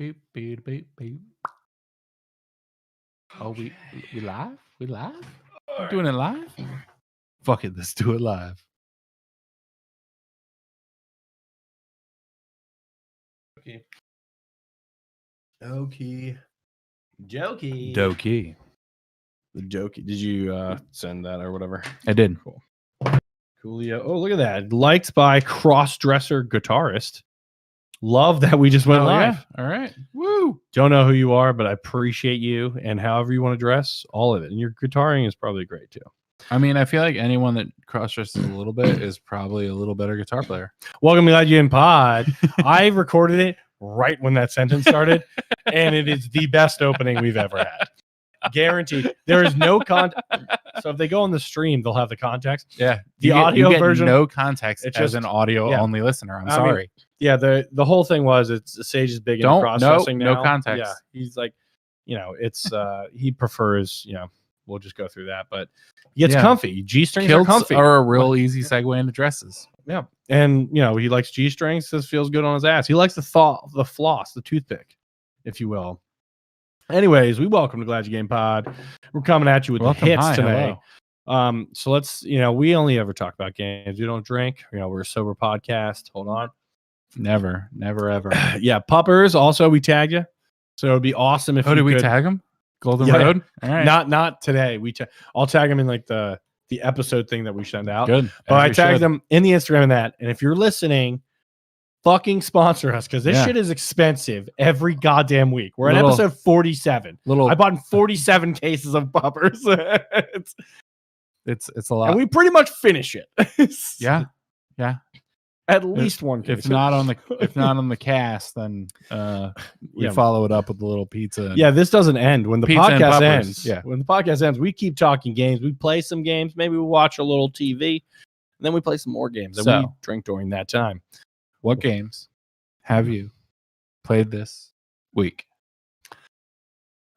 beep, beep, beep, beep. Oh, we live? We live? We're doing it live? Fuck it, let's do it live. Okay. Okie jokey. Dokie. The jokey. Did you send that or whatever? I did. Cool. Coolio. Oh, look at that. Liked by cross-dresser guitarist. Love that we just went live. Yeah. All right. Woo. Don't know who you are, but I appreciate you and however you want to dress, all of it. And your guitaring is probably great too. I mean, I feel like anyone that cross-dresses a little bit is probably a little better guitar player. Welcome to Glad You In Pod. I recorded it right when that sentence started, and it is the best opening we've ever had. Guaranteed. There is no so if they go on the stream, they'll have the context. Yeah. The audio you get version, no context it's as just an audio-only listener. I'm sorry. Yeah, the whole thing was Sage is big into cross-dressing now. No context. Yeah, he's like, it's he prefers, we'll just go through that, but he gets comfy. G-strings are comfy. Are a real easy segue into dresses. Yeah, and he likes G-strings. This feels good on his ass. He likes the floss, the toothpick, if you will. Anyways, we welcome to Glad You Game Pod. We're coming at you with the hits today. Hello. So let's, we only ever talk about games. We don't drink. We're a sober podcast. Hold on. Never, ever. Yeah, puppers. Also, we tagged you, so it'd be awesome if. Oh, did we tag him? Golden Road. All right. Not today. I'll tag him in like the episode thing that we send out. Good. But I tagged them in the Instagram and that. And if you're listening, fucking sponsor us because this shit is expensive every goddamn week. We're at episode 47. I bought 47 cases of puppers. It's a lot. And we pretty much finish it. Yeah. At least one case. If not on the cast, then we follow it up with a little pizza. Yeah, this doesn't end. When the podcast ends, when the podcast ends, we keep talking games. We play some games. Maybe we watch a little TV. And then we play some more games. And we drink during that time. What games have you played this week?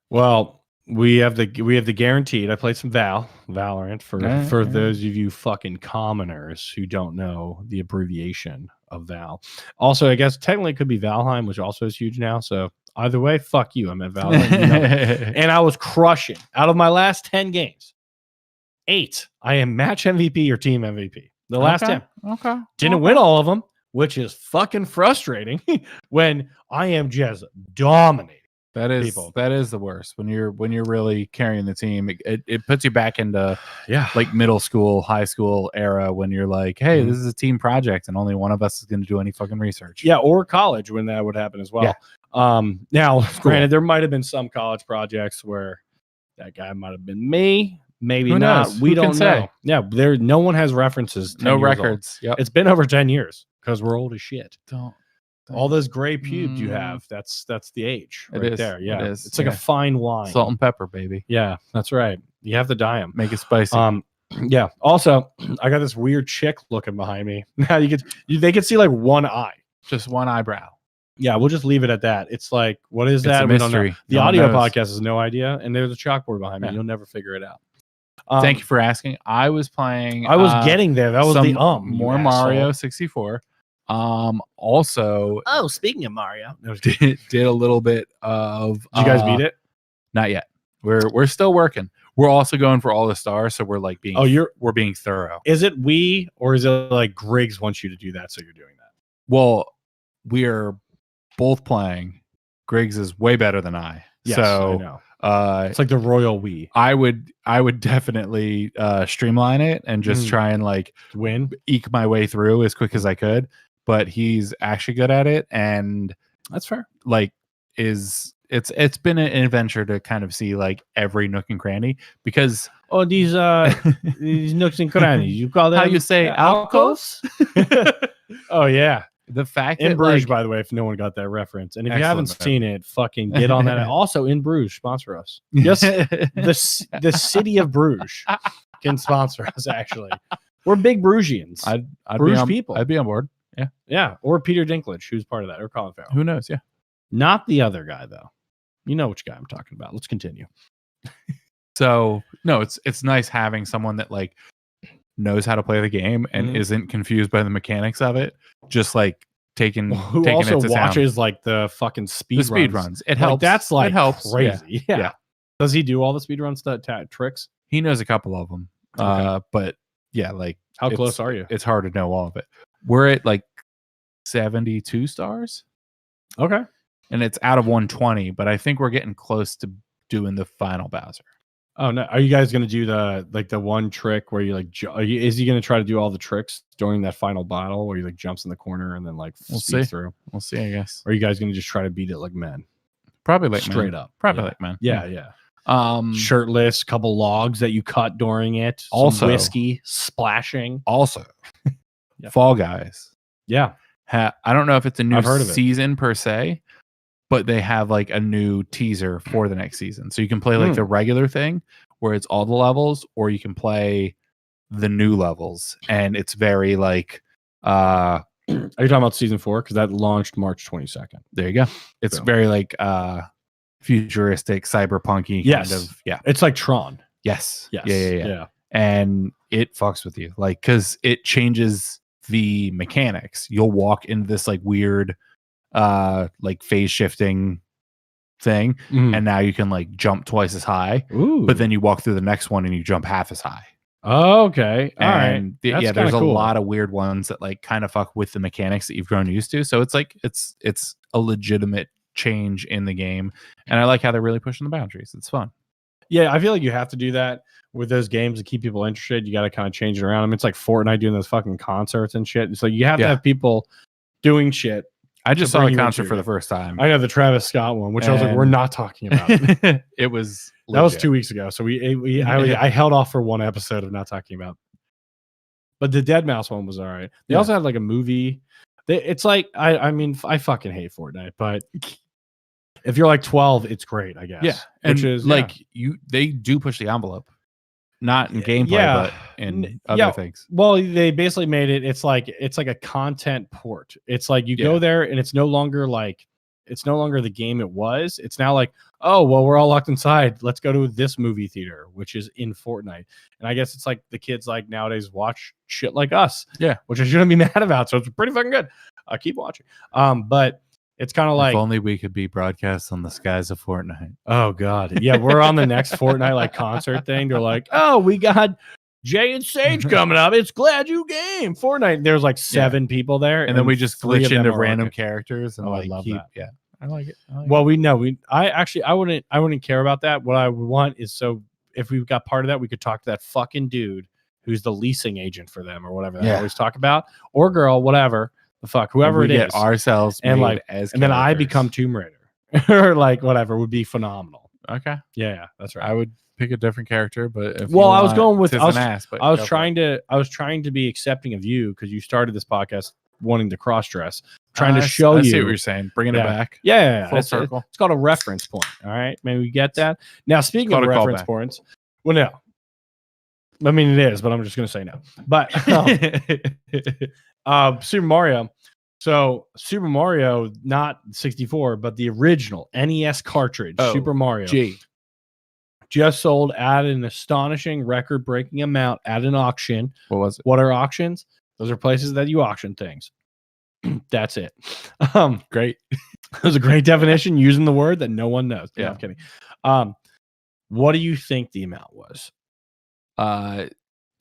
Well, we have the guaranteed. I played some Valorant for those of you fucking commoners who don't know the abbreviation of Val. Also, I guess technically it could be Valheim, which also is huge now. So either way, fuck you. I'm at Valorant. And I was crushing. Out of my last 10 games, 8, I am match MVP or team MVP. The last 10. Okay. Didn't win all of them, which is fucking frustrating when I am just dominating. That is the worst when you're really carrying the team. It puts you back into like middle school, high school era when you're like, hey, this is a team project and only one of us is going to do any fucking research. Yeah, or college when that would happen as well. Yeah. Now, granted, there might have been some college projects where that guy might have been me. Maybe Who not. Knows? We Who don't can know. say? Yeah, no one has references. No records. Yep. It's been over 10 years because we're old as shit. All those gray pubes you have, that's the age right there. Yeah, it's like a fine wine. Salt and pepper, baby. Yeah, that's right. You have to dye them. Make it spicy. Yeah. Also, I got this weird chick looking behind me. Now they could see like one eye. Just one eyebrow. Yeah, we'll just leave it at that. It's like, what is that? A mystery. The audio podcast has no idea, and there's a chalkboard behind me. You'll never figure it out. Thank you for asking. I was playing. I was getting there. That was the more Mario 64. Also, speaking of Mario, did a little bit of. Did you guys beat it? Not yet. We're still working. We're also going for all the stars, so we're like being. We're being thorough. Is it we or is it like Griggs wants you to do that, so you're doing that? Well, we are both playing. Griggs is way better than I. Yes, so I know. It's like the royal we. I would definitely streamline it and just try and like eke my way through as quick as I could. But he's actually good at it, and that's fair. Like, it's been an adventure to kind of see like every nook and cranny because these nooks and crannies. You call them how you say alcoves? Oh yeah. The fact in that Bruges, by the way, if no one got that reference, and if you haven't seen it, fucking get on that. Also, in Bruges, sponsor us. Yes, the city of Bruges can sponsor us. Actually, we're big Brugians. I'd Bruges people. I'd be on board. Yeah. Or Peter Dinklage, who's part of that, or Colin Farrell. Who knows? Yeah, not the other guy though. You know which guy I'm talking about. Let's continue. So no, it's nice having someone that like knows how to play the game and isn't confused by the mechanics of it. Just like taking who taking also it to watches town. like the fucking speed Speed runs. runs. It helps. That's like it helps. crazy. Yeah. Yeah. Does he do all the speed runs tricks? He knows a couple of them. Okay. But yeah, like how close are you? It's hard to know all of it. We're at like 72 stars. Okay. And it's out of 120, but I think we're getting close to doing the final Bowser. Oh no! Are you guys gonna do the one trick where you like? Is he gonna try to do all the tricks during that final battle where he like jumps in the corner and then like speeds through? We'll see, I guess. Or are you guys gonna just try to beat it like men? Probably like straight men. up. Probably like men. Yeah. Shirtless, couple logs that you cut during it. Also, whiskey splashing. Also, Fall Guys. Yeah. I don't know if it's a new I've heard of season per se, but they have like a new teaser for the next season. So you can play like the regular thing where it's all the levels, or you can play the new levels. And it's very like are you talking about season 4? Because that launched March 22nd. There you go. It's very like futuristic, cyberpunky kind of. Yeah. It's like Tron. Yes. Yes. Yeah. And it fucks with you. Like, because it changes the mechanics. You'll walk into this like weird like phase shifting thing, and now you can like jump twice as high. Ooh. But then you walk through the next one and you jump half as high. Oh, okay. All and right. Yeah, there's a lot of weird ones that like kind of fuck with the mechanics that you've grown used to. So it's like it's a legitimate change in the game, and I like how they're really pushing the boundaries. It's fun. Yeah, I feel like you have to do that with those games to keep people interested. You got to kind of change it around. I mean, it's like Fortnite doing those fucking concerts and shit. So you have to have people doing shit. I just saw the concert for the first time. I know the Travis Scott one, which I was like, we're not talking about. It was legit. That was 2 weeks ago. So I held off for one episode of not talking about. But the Deadmau5 one was all right. They also had like a movie. It's like I mean, I fucking hate Fortnite, but if you're like 12, it's great, I guess. Yeah, which is like they do push the envelope. Not in gameplay, but in other things. Well, they basically made it. It's like a content port. It's like you go there, and it's no longer the game it was. It's now like, oh well, we're all locked inside. Let's go to this movie theater, which is in Fortnite. And I guess it's like the kids like nowadays watch shit like us. Yeah, which I shouldn't be mad about. So it's pretty fucking good. I keep watching. But it's kind of like, if only we could be broadcast on the skies of Fortnite. Oh God, yeah, we're on the next Fortnite like concert thing. They're like, oh, we got Jay and Sage coming up. It's Glad You Game Fortnite. There's like 7 people there, and then we just glitch into random like characters. And I love that. Yeah, I like it. Well, I wouldn't care about that. What I would want is, so if we've got part of that, we could talk to that fucking dude who's the leasing agent for them or whatever they always talk about, or girl, whatever. The fuck, whoever it is, ourselves and like as and then I become Tomb Raider or like whatever would be phenomenal. Okay, yeah, that's right. I would pick a different character, but if I was going with I was trying to be accepting of you because you started this podcast wanting to cross dress, trying to show you. I see what you're saying, bringing it back. Yeah, full circle. It's called a reference point. All right, maybe we get that. Now, speaking of reference points, well, no. I mean, it is, but I'm just going to say no. But Super Mario. So Super Mario, not 64, but the original NES cartridge, Super Mario, just sold at an astonishing record-breaking amount at an auction. What was it? What are auctions? Those are places that you auction things. That's it. Great. It was a great definition using the word that no one knows. No, I'm kidding. What do you think the amount was?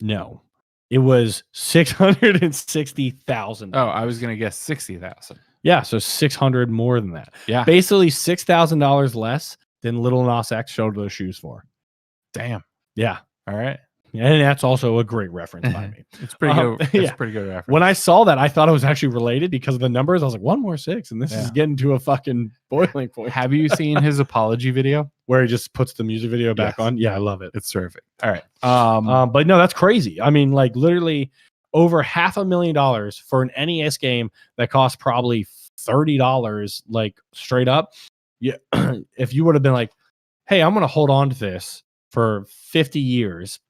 No, it was $660,000. Oh, I was gonna guess 60,000. Yeah, so 600 more than that. Yeah, basically $6,000 less than Little Nas X showed those shoes for. Damn. Yeah. All right. And that's also a great reference by me. It's pretty good. It's pretty good reference. When I saw that, I thought it was actually related because of the numbers. I was like, 1 more 6, and this is getting to a fucking boiling point. Have you seen his apology video where he just puts the music video back on? Yeah, I love it. It's terrific. All right. But no, that's crazy. I mean, like literally over $500,000 for an NES game that costs probably $30, like straight up. Yeah, if you would have been like, hey, I'm gonna hold on to this for 50 years.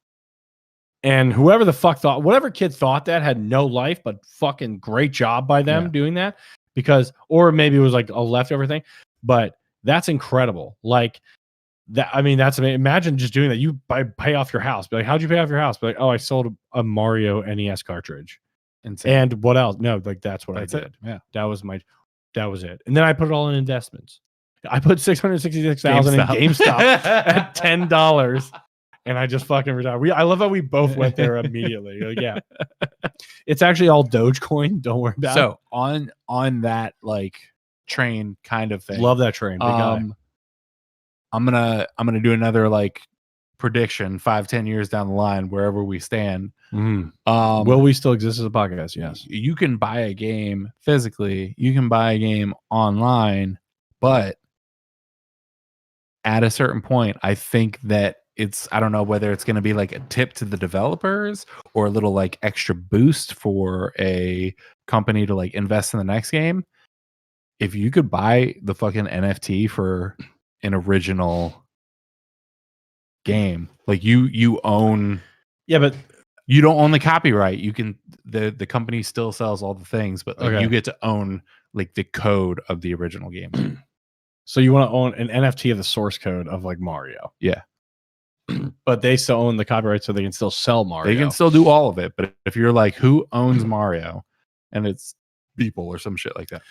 And whoever the fuck thought, whatever kid thought that had no life, but fucking great job by them doing that, because, or maybe it was like a leftover thing, but that's incredible. Like that. I mean, that's amazing. Imagine just doing that. You pay off your house. Be like, how'd you pay off your house? Be like, oh, I sold a Mario NES cartridge. Insane. And what else? No, like that's what I did. It. Yeah, that was it. And then I put it all in investments. I put $666,000 in GameStop at $10, and I just fucking retired. I love how we both went there immediately. Like, yeah, it's actually all Dogecoin. Don't worry about it. So on that like train kind of thing. Love that train. Big guy. I'm gonna do another like prediction 5-10 years down the line, wherever we stand. Will we still exist as a podcast? Yes. You can buy a game physically, you can buy a game online, but at a certain point, I think that I don't know whether it's going to be like a tip to the developers or a little like extra boost for a company to like invest in the next game. If you could buy the fucking NFT for an original game, like you own. Yeah, but you don't own the copyright. You can the company still sells all the things, but like you get to own like the code of the original game. So you want to own an NFT of the source code of like Mario. Yeah. But they still own the copyright, so they can still sell Mario. They can still do all of it. But if you're like, who owns Mario? And it's people or some shit like that.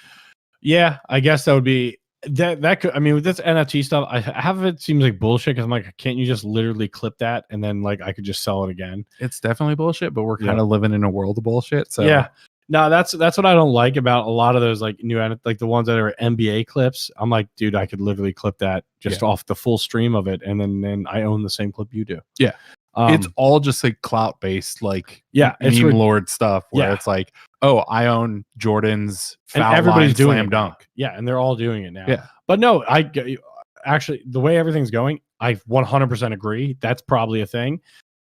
Yeah, I guess that would be that could, I mean, with this NFT stuff, half of it seems like bullshit because I'm like, can't you just literally clip that and then like I could just sell it again? It's definitely bullshit, but we're kind of living in a world of bullshit. So yeah. No, that's what I don't like about a lot of those like new, like the ones that are NBA clips. I'm like, dude, I could literally clip that just off the full stream of it, and then I own the same clip you do. Yeah, it's all just like clout based, like it's meme lord stuff where it's like, oh, I own Jordan's foul and everybody's line doing slam dunk. Yeah, and they're all doing it now. Yeah, but no, I actually the way everything's going, I 100% agree. That's probably a thing.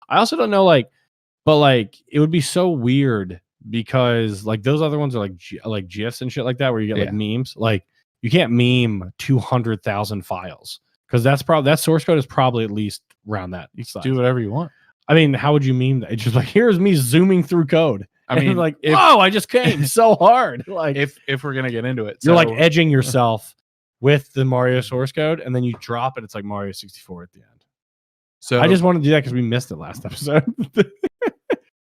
I also don't know, like, but like it would be so weird. Because like those other ones are like GIFs and shit like that, where you get like memes. Like you can't meme 200,000 files because that source code is probably at least around that. You can do whatever you want. I mean, how would you meme that? It's just like, here's me zooming through code. I mean, like, whoa, I just came so hard. Like if we're gonna get into it, you're like edging yourself with the Mario source code, and then you drop it. It's like Mario 64 at the end. So I just want to do that because we missed it last episode.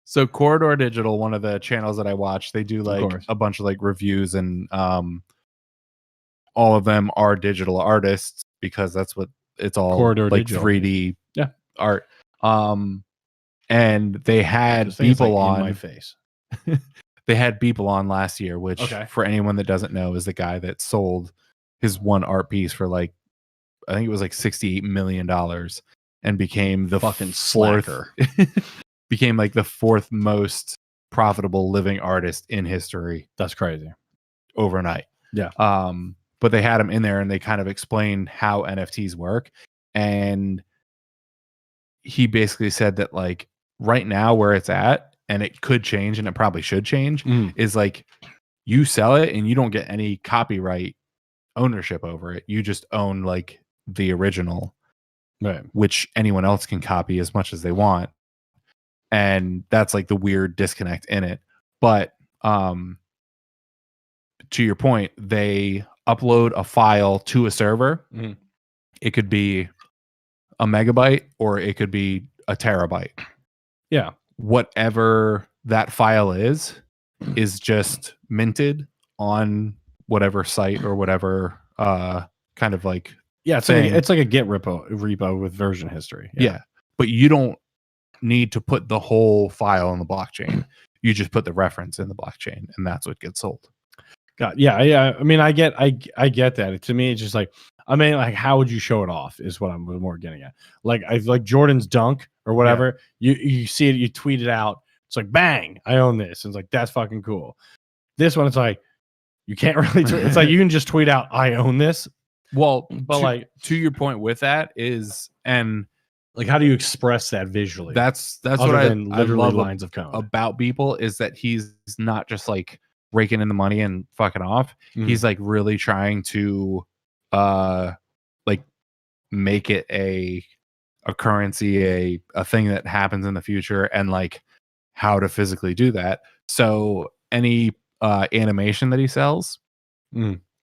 So Corridor Digital, one of the channels that I watch, they do like a bunch of like reviews, and all of them are digital artists because that's what it's all Corridor like digital. 3D art. And they had Beeple on my face. They had Beeple on last year, which for anyone that doesn't know is the guy that sold his one art piece for like, I think it was like $68 million and became the fucking fourth slacker. Became like the fourth most profitable living artist in history. That's crazy. Overnight. Yeah. But they had him in there and they kind of explained how NFTs work. And he basically said that like right now where it's at, and it could change and it probably should change, is like you sell it and you don't get any copyright ownership over it. You just own like the original, right? Which anyone else can copy as much as they want. And that's like the weird disconnect in it. But to your point, they upload a file to a server. It could be a megabyte or it could be a terabyte. Yeah. Whatever that file is just minted on whatever site or whatever kind of like it's like a Git repo with version history. Yeah. But you don't need to put the whole file in the blockchain. You just put the reference in the blockchain and that's what gets sold. Yeah. I mean, I get that. To me, it's just like, I mean, like, how would you show it off is what I'm more getting at. Like, I like Jordan's dunk or whatever. You see it, you tweet it out. It's like, bang, I own this. And it's like, that's fucking cool. This one, it's like, you can't really, it's like, you can just tweet out, I own this. Well, but to your point with that is, and like, how do you express that visually? That's what I love lines of code about Beeple is that he's not just like raking in the money and fucking off. He's like really trying to like make it a currency, a thing that happens in the future, and like how to physically do that. So any animation that he sells,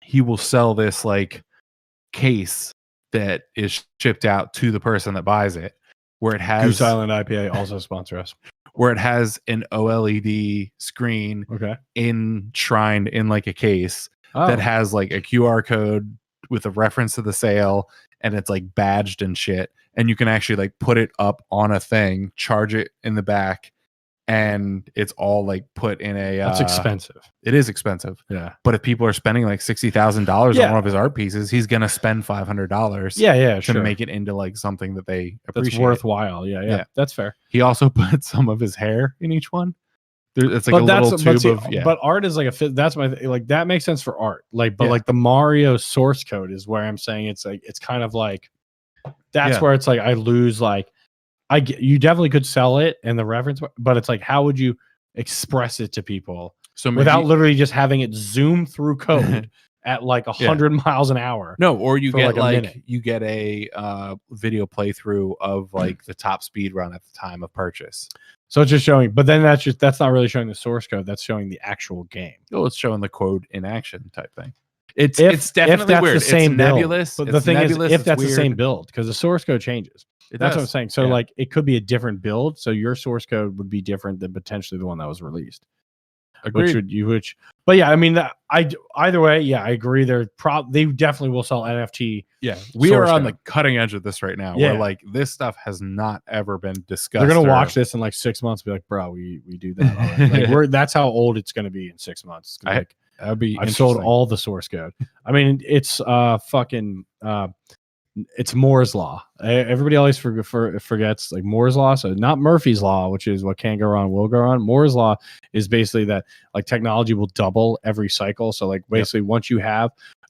he will sell this like case that is shipped out to the person that buys it, where it has Goose Island IPA also sponsor us, where it has an OLED screen enshrined in like a case that has like a QR code with a reference to the sale, and it's like badged and shit. And you can actually like put it up on a thing, charge it in the back, and it's all like put in a that's expensive. It is expensive. Yeah. But if people are spending like $60,000 on one of his art pieces, he's gonna spend $500 to make it into like something that they appreciate. That's worthwhile. Yeah. That's fair. He also put some of his hair in each one. It's like a little tube of but art is like a fit. That's my like that makes sense for art. Like, but like the Mario source code is where I'm saying it's like it's kind of like that's where it's like I lose like you definitely could sell it and the reference, but it's like how would you express it to people without literally just having it zoom through code at like 100 miles an hour? No, or you get like you get a video playthrough of like the top speed run at the time of purchase. So it's just showing, but then that's not really showing the source code. That's showing the actual game. Oh, it's showing the code in action type thing. It's definitely weird. The same it's nebulous. But the thing is, if that's the same build, because the source code changes. That's what I'm saying. So like it could be a different build. So your source code would be different than potentially the one that was released. Agreed. But yeah, I mean, either way, I agree. They definitely will sell NFT. Yeah, we are on the cutting edge of this right now. Where like this stuff has not ever been discussed. They're gonna watch this in like 6 months, and be like, bro, we do that already. Like that's how old it's gonna be in 6 months. Like, that'd be. I've sold all the source code. I mean, it's it's Moore's law. Everybody always forgets like Moore's law. So not Murphy's law, which is what can go wrong will go wrong. Moore's law is basically that like technology will double every cycle. So like basically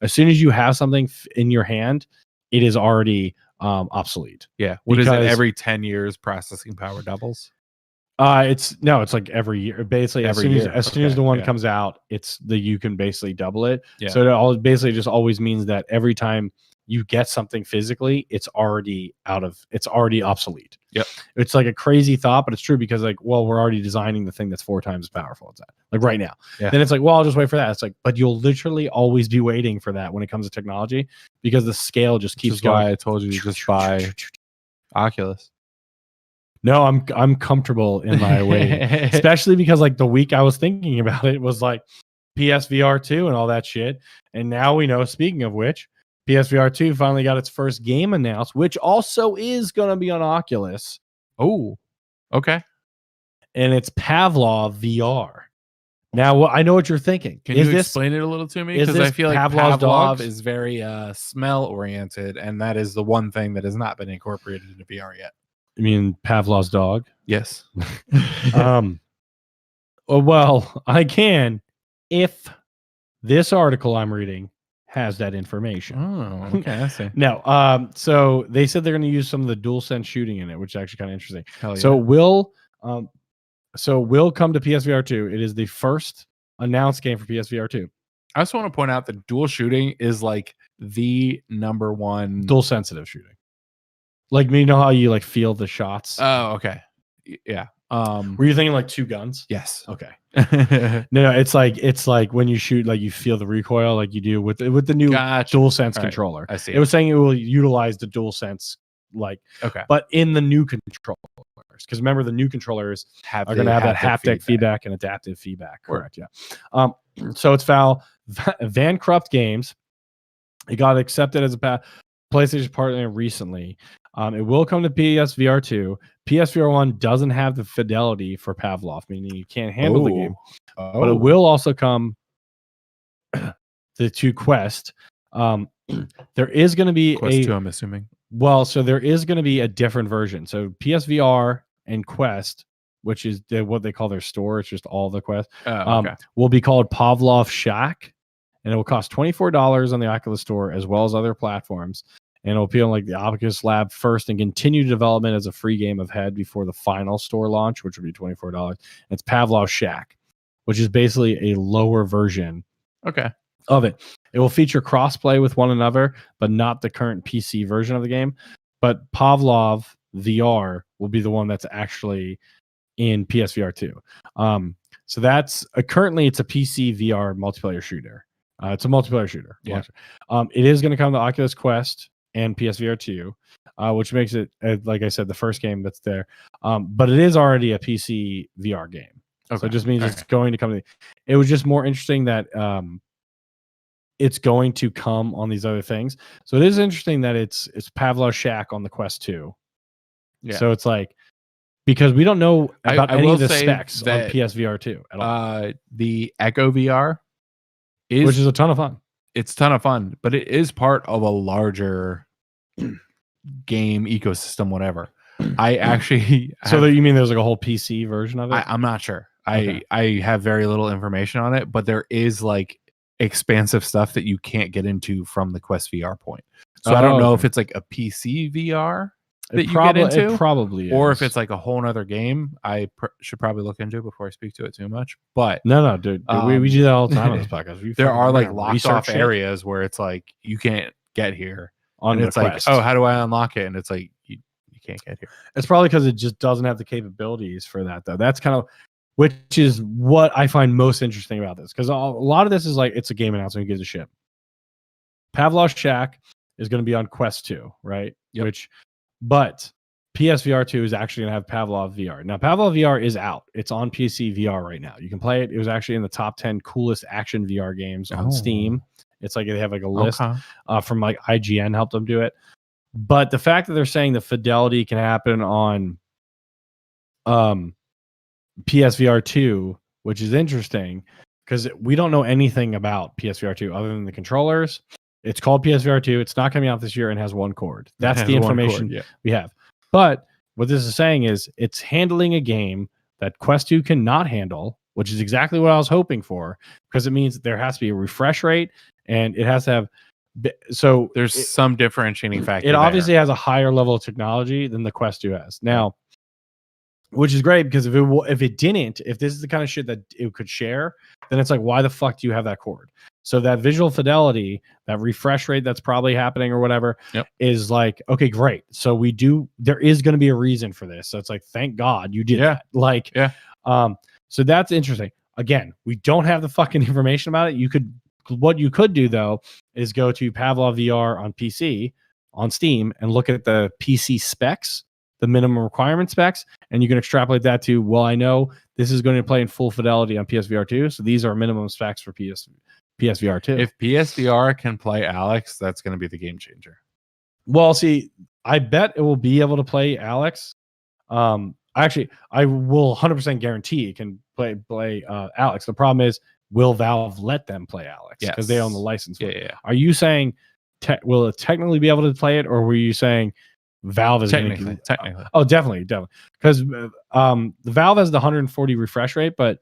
as soon as you have something in your hand, it is already obsolete. Yeah. What is it? Every 10 years processing power doubles? It's like every year. Basically, as soon as the one comes out, you can basically double it. Yeah. So it basically just always means that every time you get something physically, it's already obsolete. Yep. It's like a crazy thought, but it's true because like, well, we're already designing the thing that's 4 times as powerful as that. Like right now. Yeah. Then it's like, well, I'll just wait for that. It's like, but you'll literally always be waiting for that when it comes to technology because the scale just keeps going. Why I told you to just buy Oculus. No, I'm comfortable in my waiting, especially because like the week I was thinking about it was like PSVR 2 and all that shit. And now we know, speaking of which, PSVR 2 finally got its first game announced, which also is going to be on Oculus. Oh, okay. And it's Pavlov VR. Now, I know what you're thinking. Can you explain it a little to me? Because I feel like Pavlov is very smell-oriented, and that is the one thing that has not been incorporated into VR yet. You mean Pavlov's dog? Yes. Well, I can if this article I'm reading has that information. Oh, okay. I see. No, so they said they're going to use some of the DualSense shooting in it, which is actually kind of interesting. Hell yeah. So will come to PSVR 2. It is the first announced game for PSVR 2. I just want to point out that dual shooting is like the number one dual sensitive shooting. Like, you know how you like feel the shots? Oh, okay. Yeah. Were you thinking like 2 guns? Yes. Okay. No, it's like when you shoot, like you feel the recoil, like you do with the new DualSense controller. I see. It was saying it will utilize the DualSense, like but in the new controllers, because remember the new controllers are going to have that haptic feedback and adaptive feedback. Correct. Yeah. So it's Vancruft Games. It got accepted as a PlayStation partner recently. It will come to PSVR 2. PSVR 1 doesn't have the fidelity for Pavlov, meaning you can't handle the game. But it will also come to Quest. There is going to be Quest 2, I'm assuming. Well, so there is going to be a different version. So PSVR and Quest, which is what they call their store, it's just all the Quest, will be called Pavlov Shack, and it will cost $24 on the Oculus Store as well as other platforms. And it'll appeal like the Oculus Lab first and continue development as a free game ahead before the final store launch, which would be $24. It's Pavlov Shack, which is basically a lower version of it. It will feature crossplay with one another, but not the current PC version of the game. But Pavlov VR will be the one that's actually in PSVR 2. So that's currently it's a PC VR multiplayer shooter. It's a multiplayer shooter. Yeah. It is going to come to Oculus Quest and PSVR 2, which makes it, like I said, the first game that's there. But it is already a PC VR game. Okay. So it just means it's going to come. It was just more interesting that it's going to come on these other things. So it is interesting that it's Pavlov's Shack on the Quest 2. Yeah. So it's like, because we don't know about any of the specs on PSVR 2 at all. The Echo VR which is a ton of fun. It's a ton of fun, but it is part of a larger game ecosystem, whatever. I actually so that you mean there's like a whole PC version of it? I'm not sure. Okay. I have very little information on it, but there is like expansive stuff that you can't get into from the Quest VR point. So I don't know if it's like a PC VR that you get into, it probably or is. if it's like a whole nother game. I should probably look into it before I speak to it too much. But no, dude, we do that all the time on this podcast. There are like locked off areas where it's like you can't get here, and it's like, oh, how do I unlock it? And it's like you can't get here. It's probably because it just doesn't have the capabilities for that, though. That's kind of which is what I find most interesting about this, because a lot of this is like it's a game announcement. Who gives a shit? Pavlov's Shack is going to be on Quest 2, right? Yep. But PSVR 2 is actually going to have Pavlov VR. Now, Pavlov VR is out. It's on PC VR right now. You can play it. It was actually in the top 10 coolest action VR games on Steam. It's like they have like a list from like IGN helped them do it. But the fact that they're saying the fidelity can happen on PSVR 2, which is interesting because we don't know anything about PSVR 2 other than the controllers. It's called PSVR 2. It's not coming out this year and has one cord. That's the information we have. But what this is saying is it's handling a game that Quest 2 cannot handle, which is exactly what I was hoping for, because it means there has to be a refresh rate and it has to have. So there's some differentiating factor. It obviously has a higher level of technology than the Quest 2 has now, which is great, because if it didn't, if this is the kind of shit that it could share, then it's like, why the fuck do you have that cord? So that visual fidelity, that refresh rate that's probably happening or whatever, is like, okay, great. So there is going to be a reason for this. So it's like, thank God you did that. Like, so that's interesting. Again, we don't have the fucking information about it. What you could do though is go to Pavlov VR on PC on Steam and look at the PC specs, the minimum requirement specs, and you can extrapolate that to, well, I know this is going to play in full fidelity on PSVR 2, so these are minimum specs for PSVR 2. If PSVR can play Alex, that's going to be the game changer. Well, see, I bet it will be able to play Alex. Actually, I will 100% guarantee it can play Alex. The problem is, will Valve let them play Alex? Because they own the license. Yeah. Are you saying will it technically be able to play it, or were you saying Valve is technically? Oh, definitely. Because the Valve has the 140 refresh rate, but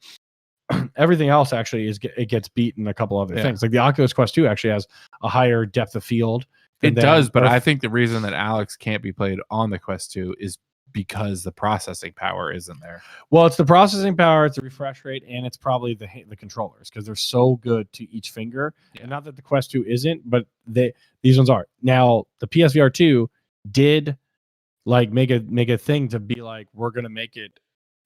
everything else actually it gets beat in a couple other things. Like the Oculus Quest 2 actually has a higher depth of field. It does, but I think the reason that Alex can't be played on the Quest 2 is because the processing power isn't there. Well, it's the processing power, it's the refresh rate, and it's probably the controllers, because they're so good to each finger. And not that the Quest 2 isn't, but these ones are. Now, the PSVR 2 did like make a thing to be like, we're gonna make it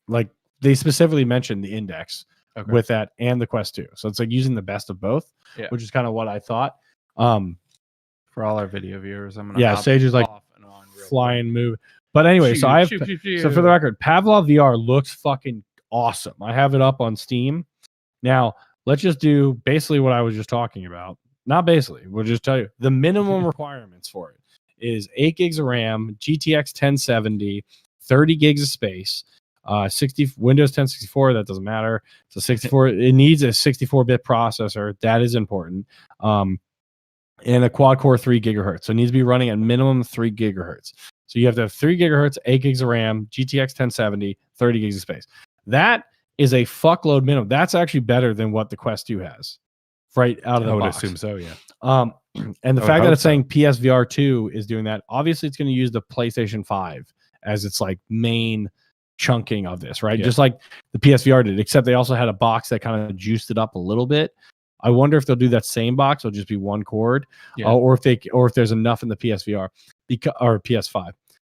like, they specifically mentioned the index with that and the Quest 2. So it's like using the best of both, which is kind of what I thought. For all our video viewers, I'm gonna Sage is like flying move. But anyway, so for the record, Pavlov VR looks fucking awesome. I have it up on Steam. Now, let's just do basically what I was just talking about. Not basically, we'll just tell you the minimum requirements for it is 8 gigs of RAM, GTX 1070, 30 gigs of space, Windows 1064. That doesn't matter. It's a 64. It needs a 64-bit processor. That is important. And a quad core 3 gigahertz. So it needs to be running at minimum 3 gigahertz. So you have to have 3 gigahertz, 8 gigs of RAM, GTX 1070, 30 gigs of space. That is a fuckload minimum. That's actually better than what the Quest 2 has right out of the box. I would assume so, yeah. And the fact that it's saying PSVR 2 is doing that, obviously it's going to use the PlayStation 5 as its like main chunking of this, right? Just like the PSVR did, except they also had a box that kind of juiced it up a little bit. I wonder if they'll do that same box. It'll just be one cord, or if there's enough in the PSVR or PS5.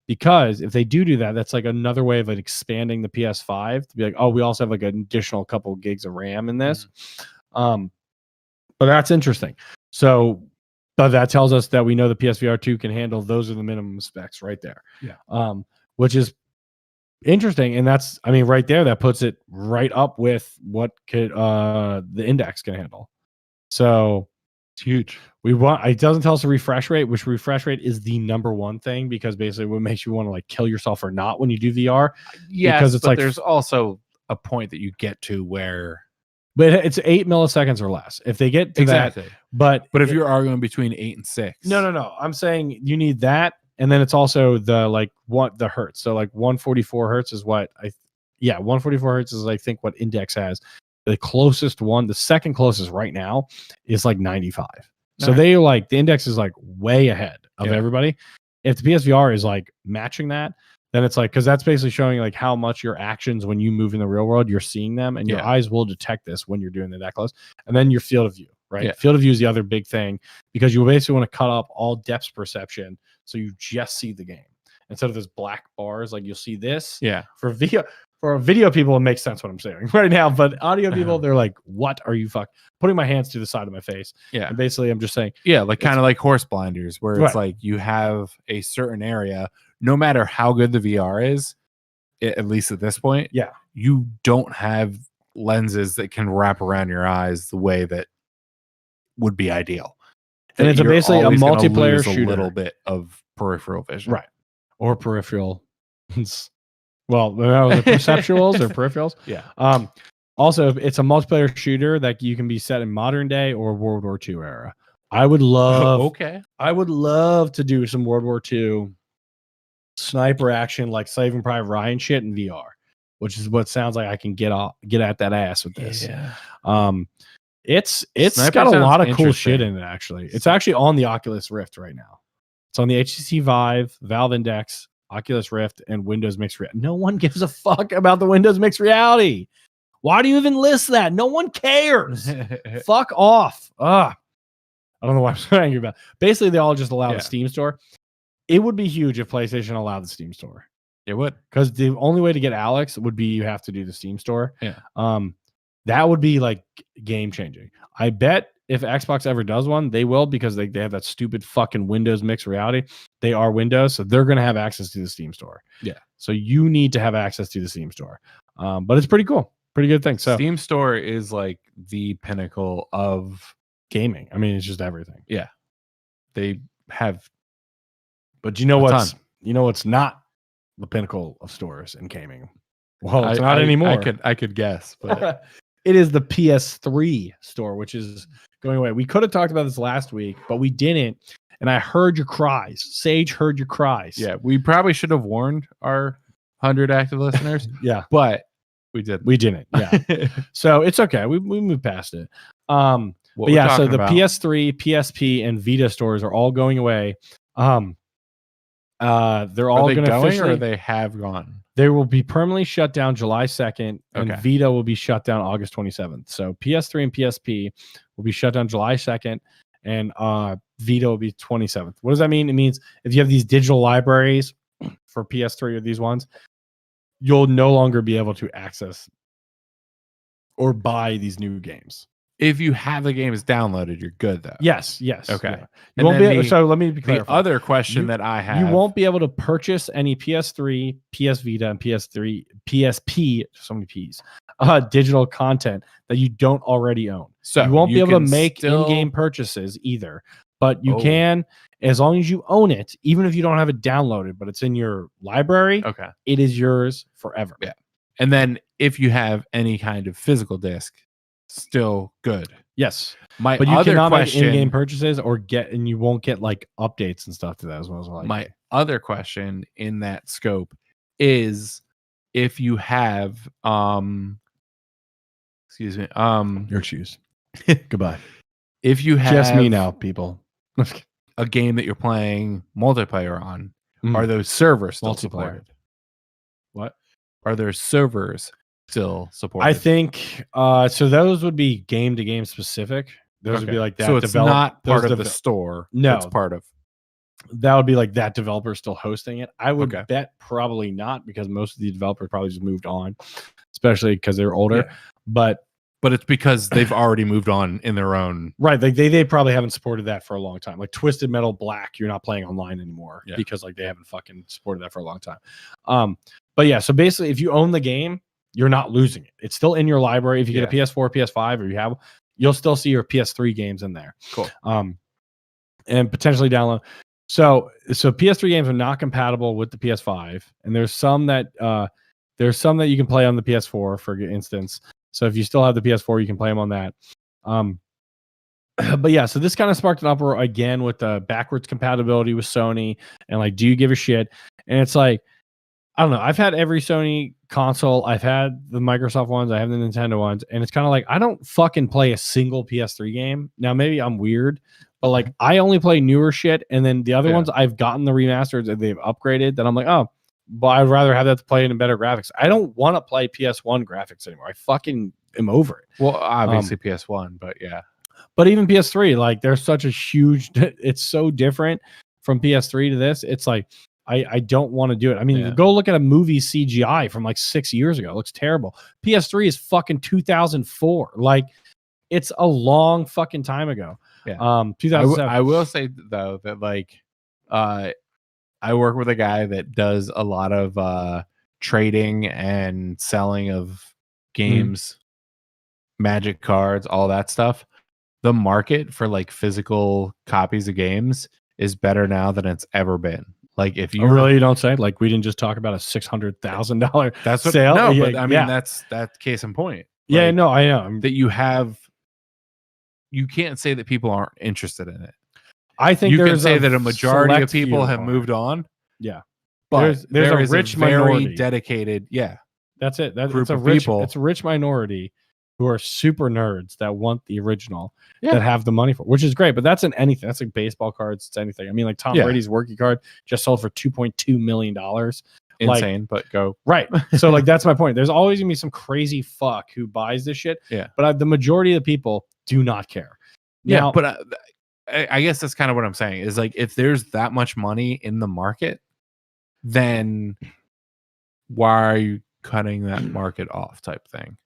Because if they do that, that's like another way of expanding the PS5 to be like, oh, we also have like an additional couple of gigs of RAM in this. But that's interesting. So, but that tells us that we know the PSVR 2 can handle. Those are the minimum specs right there. Yeah. Which is interesting. And that's, I mean, right there, that puts it right up with what could the index can handle. So it's huge. It doesn't tell us a refresh rate, which refresh rate is the number one thing, because basically what makes you want to like kill yourself or not when you do VR. Yes, because it's but like there's also a point that you get to where, but it's 8 milliseconds or less. If they get to that, but if you're arguing between 8 and 6, no, I'm saying you need that, and then it's also the like what the hertz. So like 144 hertz is what 144 hertz is I think what index has. The closest one, the second closest right now is like 95. So they like the index is like way ahead of everybody. If the PSVR is like matching that, then it's like, because that's basically showing like how much your actions when you move in the real world, you're seeing them, and your eyes will detect this when you're doing that close. And then your field of view, right? Field of view is the other big thing, because you basically want to cut up all depth perception, so you just see the game instead of those black bars. Like you'll see this. For video people, it makes sense what I'm saying right now, but audio people, they're like, what are you putting my hands to the side of my face? And basically I'm just saying, like kind of like horse blinders, where it's like you have a certain area, no matter how good the VR is, at least at this point, you don't have lenses that can wrap around your eyes the way that would be ideal. And it's basically a multiplayer shooter. A little bit of peripheral vision, right? Or peripheral. Well, the perceptuals or peripherals. Also, it's a multiplayer shooter that you can be set in modern day or World War II era. I would love to do some World War II sniper action, like Saving Private Ryan shit in VR, which is what sounds like I can get at that ass with this. It's sniper got a lot of cool shit in it. Actually, it's actually on the Oculus Rift right now. It's on the HTC Vive, Valve Index, Oculus Rift, and Windows Mixed Reality. No one gives a fuck about the Windows Mixed Reality. Why do you even list that? No one cares. Fuck off. I don't know what I'm so angry about. Basically, they all just allow the Steam store. It would be huge if PlayStation allowed the Steam store. It would. Because the only way to get Alex would be you have to do the Steam store. That would be like game changing. I bet if Xbox ever does one, they will, because they have that stupid fucking Windows Mixed Reality. They are Windows, so they're going to have access to the Steam store. So you need to have access to the Steam store. But it's pretty cool. Pretty good thing. So Steam store is like the pinnacle of gaming. I mean, it's just everything. They have, but you know what's not the pinnacle of stores in gaming? Well, it's not anymore. I could guess, but it is the PS3 store, which is going away. We could have talked about this last week, but we didn't. And I heard your cries. Sage heard your cries. We probably should have warned our 100 active listeners. But we didn't. We didn't. So it's okay. We moved past it. But yeah, so the PS3, PSP, and Vita stores are all going away. They're all going to officially, or they have gone. They will be permanently shut down July 2nd, and Vita will be shut down August 27th. So PS3 and PSP will be shut down July 2nd, and Vita will be 27th. What does that mean? It means if you have these digital libraries for PS3 or these ones, you'll no longer be able to access or buy these new games. If you have the games downloaded, you're good though. Yes. Okay. Yeah. You won't be so let me be clear. The other question that I have, you won't be able to purchase any PS3, PS Vita, and PSP, so many P's, digital content that you don't already own. So you won't be able to make in-game purchases either, but you can, as long as you own it, even if you don't have it downloaded, but it's in your library. It is yours forever. And then if you have any kind of physical disc, still good. Yes. But you cannot make in-game purchases and you won't get like updates and stuff to that as well. My other question in that scope is if you have excuse me, your excuse. Goodbye. If you have just me now, people. a game that you're playing multiplayer on, are those servers still supported? What? Are there servers still supported? I think so those would be game to game specific. Those would be like that. So it's not part of the store. No, it's part of. That would be like that developer still hosting it. I would bet probably not, because most of the developers probably just moved on, especially because they're older. But it's because they've already moved on in their own right. Like they probably haven't supported that for a long time. Like Twisted Metal Black, you're not playing online anymore because like they haven't fucking supported that for a long time. But yeah, so basically, if you own the game, you're not losing it. It's still in your library. If you get a PS4, PS5, or you'll still see your PS3 games in there. Cool. And potentially download. So PS3 games are not compatible with the PS5, and there's some that you can play on the PS4, for instance. So if you still have the PS4, you can play them on that. But yeah, so this kind of sparked an uproar again with the backwards compatibility with Sony, and like, do you give a shit? And it's like, I don't know. I've had every Sony console. I've had the Microsoft ones. I have the Nintendo ones, and it's kind of like, I don't fucking play a single PS3 game. Now maybe I'm weird, but like, I only play newer shit, and then the other ones I've gotten the remasters and they've upgraded. That I'm like, oh, but I'd rather have that to play in better graphics. I don't want to play PS1 graphics anymore. I fucking am over it. Well, obviously PS1, but yeah. But even PS3, like, there's such a huge, it's so different from PS3 to this. It's like, I don't want to do it. I mean, go look at a movie CGI from like 6 years ago. It looks terrible. PS3 is fucking 2004. Like, it's a long fucking time ago. Yeah. 2007. I will say though that like, I work with a guy that does a lot of trading and selling of games, Magic cards, all that stuff. The market for like physical copies of games is better now than it's ever been. Like, if you really don't say, like, we didn't just talk about a $600,000 sale. No, but I mean, that's case in point. Yeah, like, no, I know that you can't say that people aren't interested in it. I think you can say that a majority of people have moved on. Yeah, but there's a rich minority dedicated. Yeah, that's it. It's a rich minority who are super nerds that want the original, that have the money for it, which is great. But that's in anything. That's like baseball cards. It's anything. I mean, like Tom Brady's rookie card just sold for $2.2 million. Insane, but go. Right. So like, that's my point. There's always gonna be some crazy fuck who buys this shit. Yeah. But the majority of the people do not care. Now, but I guess that's kind of what I'm saying is, like, if there's that much money in the market, then why are you cutting that market off, type thing?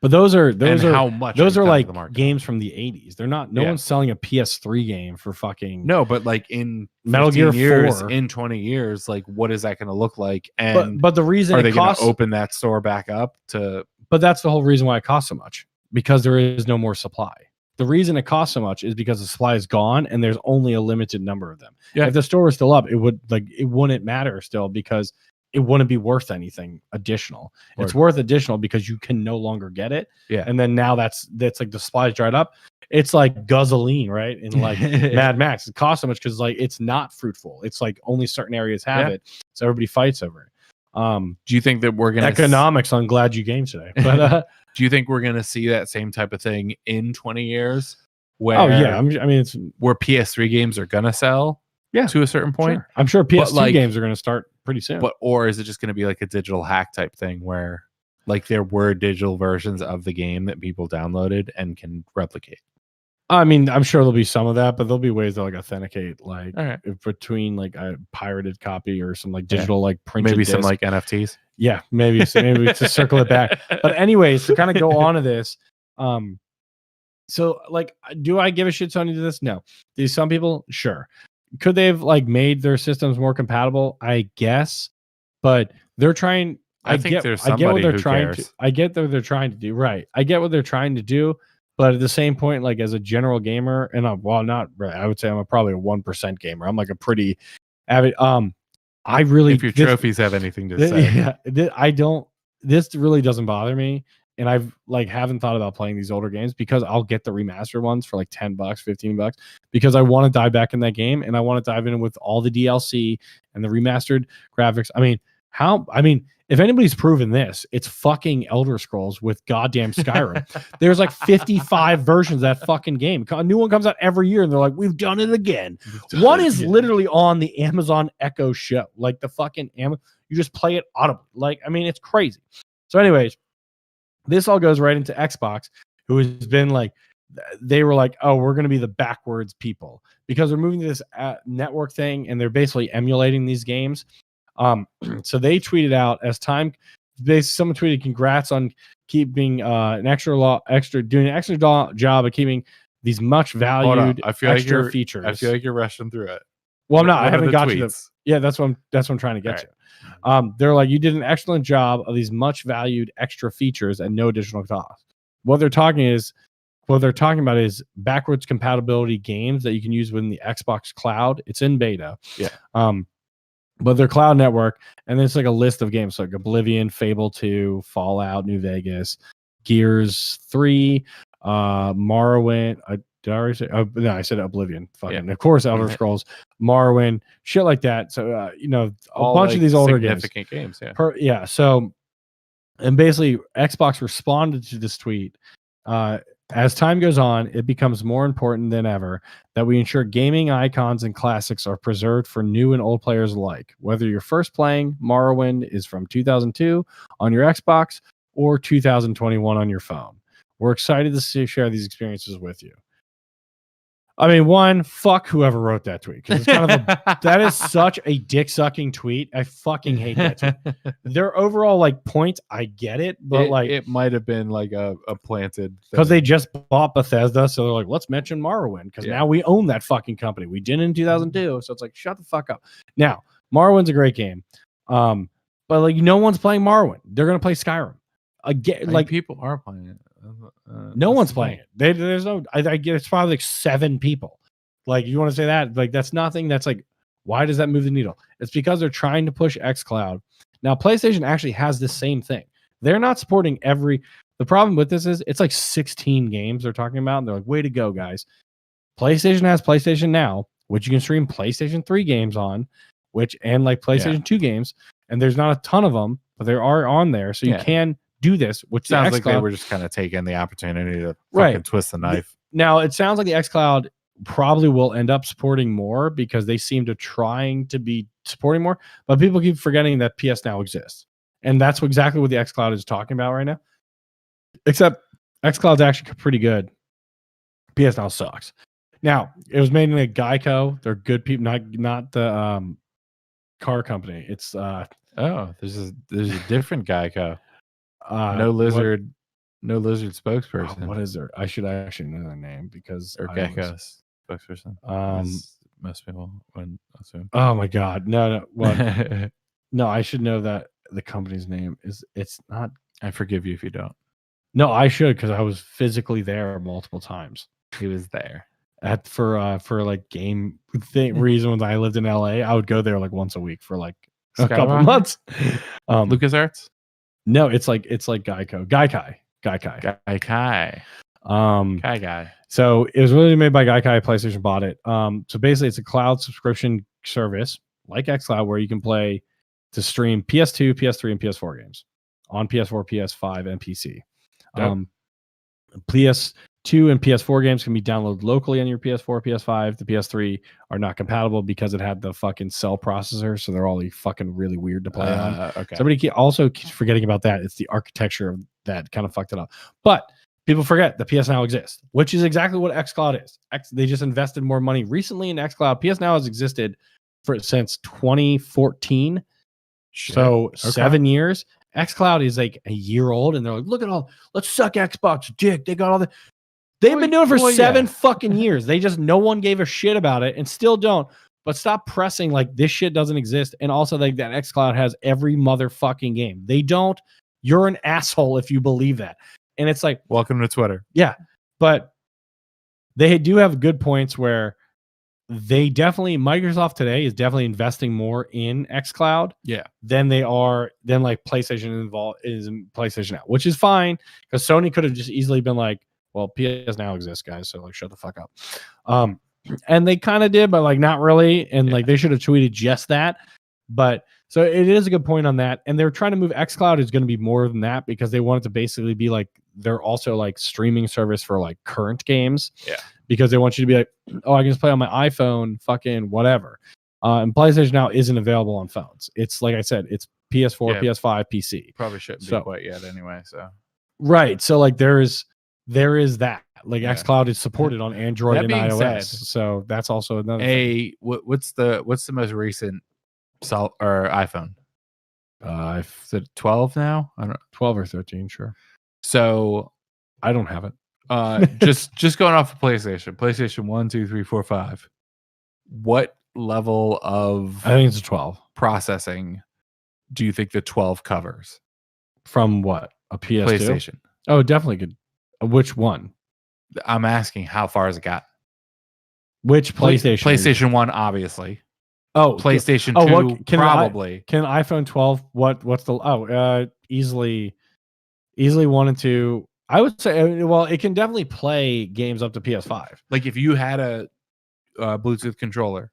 But those are how much those are like games from the 80s. They're not. No one's selling a PS3 game for fucking. No, but like in Metal Gear 4, in 20 years, like, what is that going to look like? And but the reason are they going to open that store back up to? But that's the whole reason why it costs so much, because there is no more supply. The reason it costs so much is because the supply is gone and there's only a limited number of them. Yeah. If the store was still up, it wouldn't matter still, because it wouldn't be worth anything additional. It's worth additional because you can no longer get it. Yeah. And then now that's like the supply's dried up. It's like gasoline, right? And like Mad Max, it costs so much because like it's not fruitful. It's like only certain areas have it. So everybody fights over it. Do you think that we're gonna economics on Glad You Game today? But do you think we're gonna see that same type of thing in 20 years? Where I mean, it's where PS3 games are gonna sell to a certain point. Sure. I'm sure PS2 games are gonna start pretty soon. Or is it just gonna be like a digital hack type thing where like there were digital versions of the game that people downloaded and can replicate? I mean, I'm sure there'll be some of that, but there'll be ways to like authenticate, like between like a pirated copy or some like digital like printed maybe disc. some like NFTs. Yeah, maybe to circle it back. But anyways, to kind of go on to this, so like, do I give a shit Sony to this? No. Do some people? Sure. Could they have like made their systems more compatible? I guess, but they're trying. I get what they're trying to. I get what they're trying to do. Right. I get what they're trying to do. But at the same point, like as a general gamer, and not right, I would say I'm probably a 1% gamer. I'm like a pretty avid. I really, if your trophies have anything to say, I don't. This really doesn't bother me, and I've like haven't thought about playing these older games because I'll get the remastered ones for like $10, $15, because I want to dive back in that game and I want to dive in with all the DLC and the remastered graphics. I mean, if anybody's proven this, it's fucking Elder Scrolls with goddamn Skyrim. There's like 55 versions of that fucking game. A new one comes out every year, and they're like, "We've done it again." One is literally on the Amazon Echo show, like the fucking You just play it audibly. Like, I mean, it's crazy. So, anyways, this all goes right into Xbox, who has been like, they were like, "Oh, we're going to be the backwards people because we're moving to this network thing, and they're basically emulating these games." So they tweeted out someone tweeted, "Congrats on keeping doing an extra job of keeping these much valued extra features." I feel like you're rushing through it. Well, I'm not. I What are haven't the got you. tweets? Yeah, that's what I'm trying to get All you. They're like, you did an excellent job of these much valued extra features and no additional cost. What they're talking about is backwards compatibility games that you can use within the Xbox Cloud. It's in beta. Yeah. But their cloud network, and there's like a list of games like Oblivion, Fable 2, Fallout, New Vegas, Gears 3, Morrowind. Did I already say? Oh, no, I said Oblivion. Fucking, of course, Elder Scrolls, Morrowind, shit like that. So, a bunch of these older significant games. Yeah. So, and basically, Xbox responded to this tweet. As time goes on, it becomes more important than ever that we ensure gaming icons and classics are preserved for new and old players alike. Whether you're first playing Morrowind is from 2002 on your Xbox or 2021 on your phone. We're excited to share these experiences with you. I mean, one, fuck whoever wrote that tweet, because it's kind of that is such a dick sucking tweet. I fucking hate that tweet. Their overall like point, I get it, but it might have been like a planted because they just bought Bethesda, so they're like, let's mention Morrowind because now we own that fucking company. We did in 2002, so it's like shut the fuck up. Now, Morrowind's a great game, but like no one's playing Morrowind. They're gonna play Skyrim. Again, like people are playing it. No one's playing it. There's no. I get it's probably like 7 people. Like you want to say that? Like that's nothing. That's like, why does that move the needle? It's because they're trying to push xCloud. Now PlayStation actually has the same thing. They're not supporting every. The problem with this is it's like 16 games they're talking about, and they're like, way to go, guys. PlayStation has PlayStation Now, which you can stream PlayStation 3 games on, and like PlayStation 2 games, and there's not a ton of them, but there are on there, so you can do this, which sounds like they were just kind of taking the opportunity to fucking twist the knife. Now it sounds like the xCloud probably will end up supporting more because they seem to trying to be supporting more, but people keep forgetting that PS Now exists, and that's exactly what the xCloud is talking about right now. Except xCloud's actually pretty good. PS Now sucks. Now it was made in a Geico. They're good people, not the car company. It's there's a different Geico. No lizard spokesperson. What is there? I should actually know their name because or Gecko spokesperson. Most people wouldn't assume. Oh my god, no. What? No, I should know that the company's name is. It's not. I forgive you if you don't. No, I should because I was physically there multiple times. He was there for like game reasons. I lived in LA. I would go there like once a week for like a couple months. LucasArts. No, it's like Geico. Gaikai. So it was really made by Gaikai. PlayStation bought it. So basically, it's a cloud subscription service like xCloud where you can play to stream PS2, PS3, and PS4 games on PS4, PS5, and PC. PS2 and PS4 games can be downloaded locally on your PS4, PS5. The PS3 are not compatible because it had the fucking cell processor, so they're all fucking really weird to play on. Okay. Somebody also keeps forgetting about that. It's the architecture that kind of fucked it up. But people forget the PS Now exists, which is exactly what xCloud is. They just invested more money recently in xCloud. PS Now has existed since 2014. Shit. So 7 years. xCloud is like a year old, and they're like, look at all, let's suck Xbox dick. They got all the. They've been doing it for 7 fucking years. They just, no one gave a shit about it and still don't. But stop pressing like this shit doesn't exist. And also like that xCloud has every motherfucking game. They don't. You're an asshole if you believe that. And it's like, welcome to Twitter. Yeah. But they do have good points where Microsoft today is definitely investing more in xCloud than like PlayStation is in PlayStation Now, which is fine because Sony could have just easily been like, well, PS Now exists, guys, so like shut the fuck up. And they kind of did, but like not really. And like they should have tweeted just that. But so it is a good point on that. And they're trying to move xCloud is going to be more than that because they want it to basically be like they're also like streaming service for like current games. Yeah. Because they want you to be like, oh, I can just play on my iPhone, fucking whatever. And PlayStation Now isn't available on phones. It's like I said, it's PS4, PS5, PC. Probably shouldn't be quite yet anyway. So right. So like there is that. Like xCloud is supported on Android and iOS. So that's also another thing. What's the most recent iPhone? Is it 12 now? I don't know. 12 or 13, sure. So I don't have it. Just going off of PlayStation 1, 2, 3, 4, 5. What level of I think it's a 12 processing do you think the 12 covers? From what? A PS2? PlayStation. Oh, definitely could. Which one? I'm asking how far has it got? Which PlayStation? PlayStation 1, obviously. Oh, PlayStation 2, probably. Can iPhone 12? What's the easily 1 and 2. I would say, well, it can definitely play games up to PS5. Like if you had a Bluetooth controller,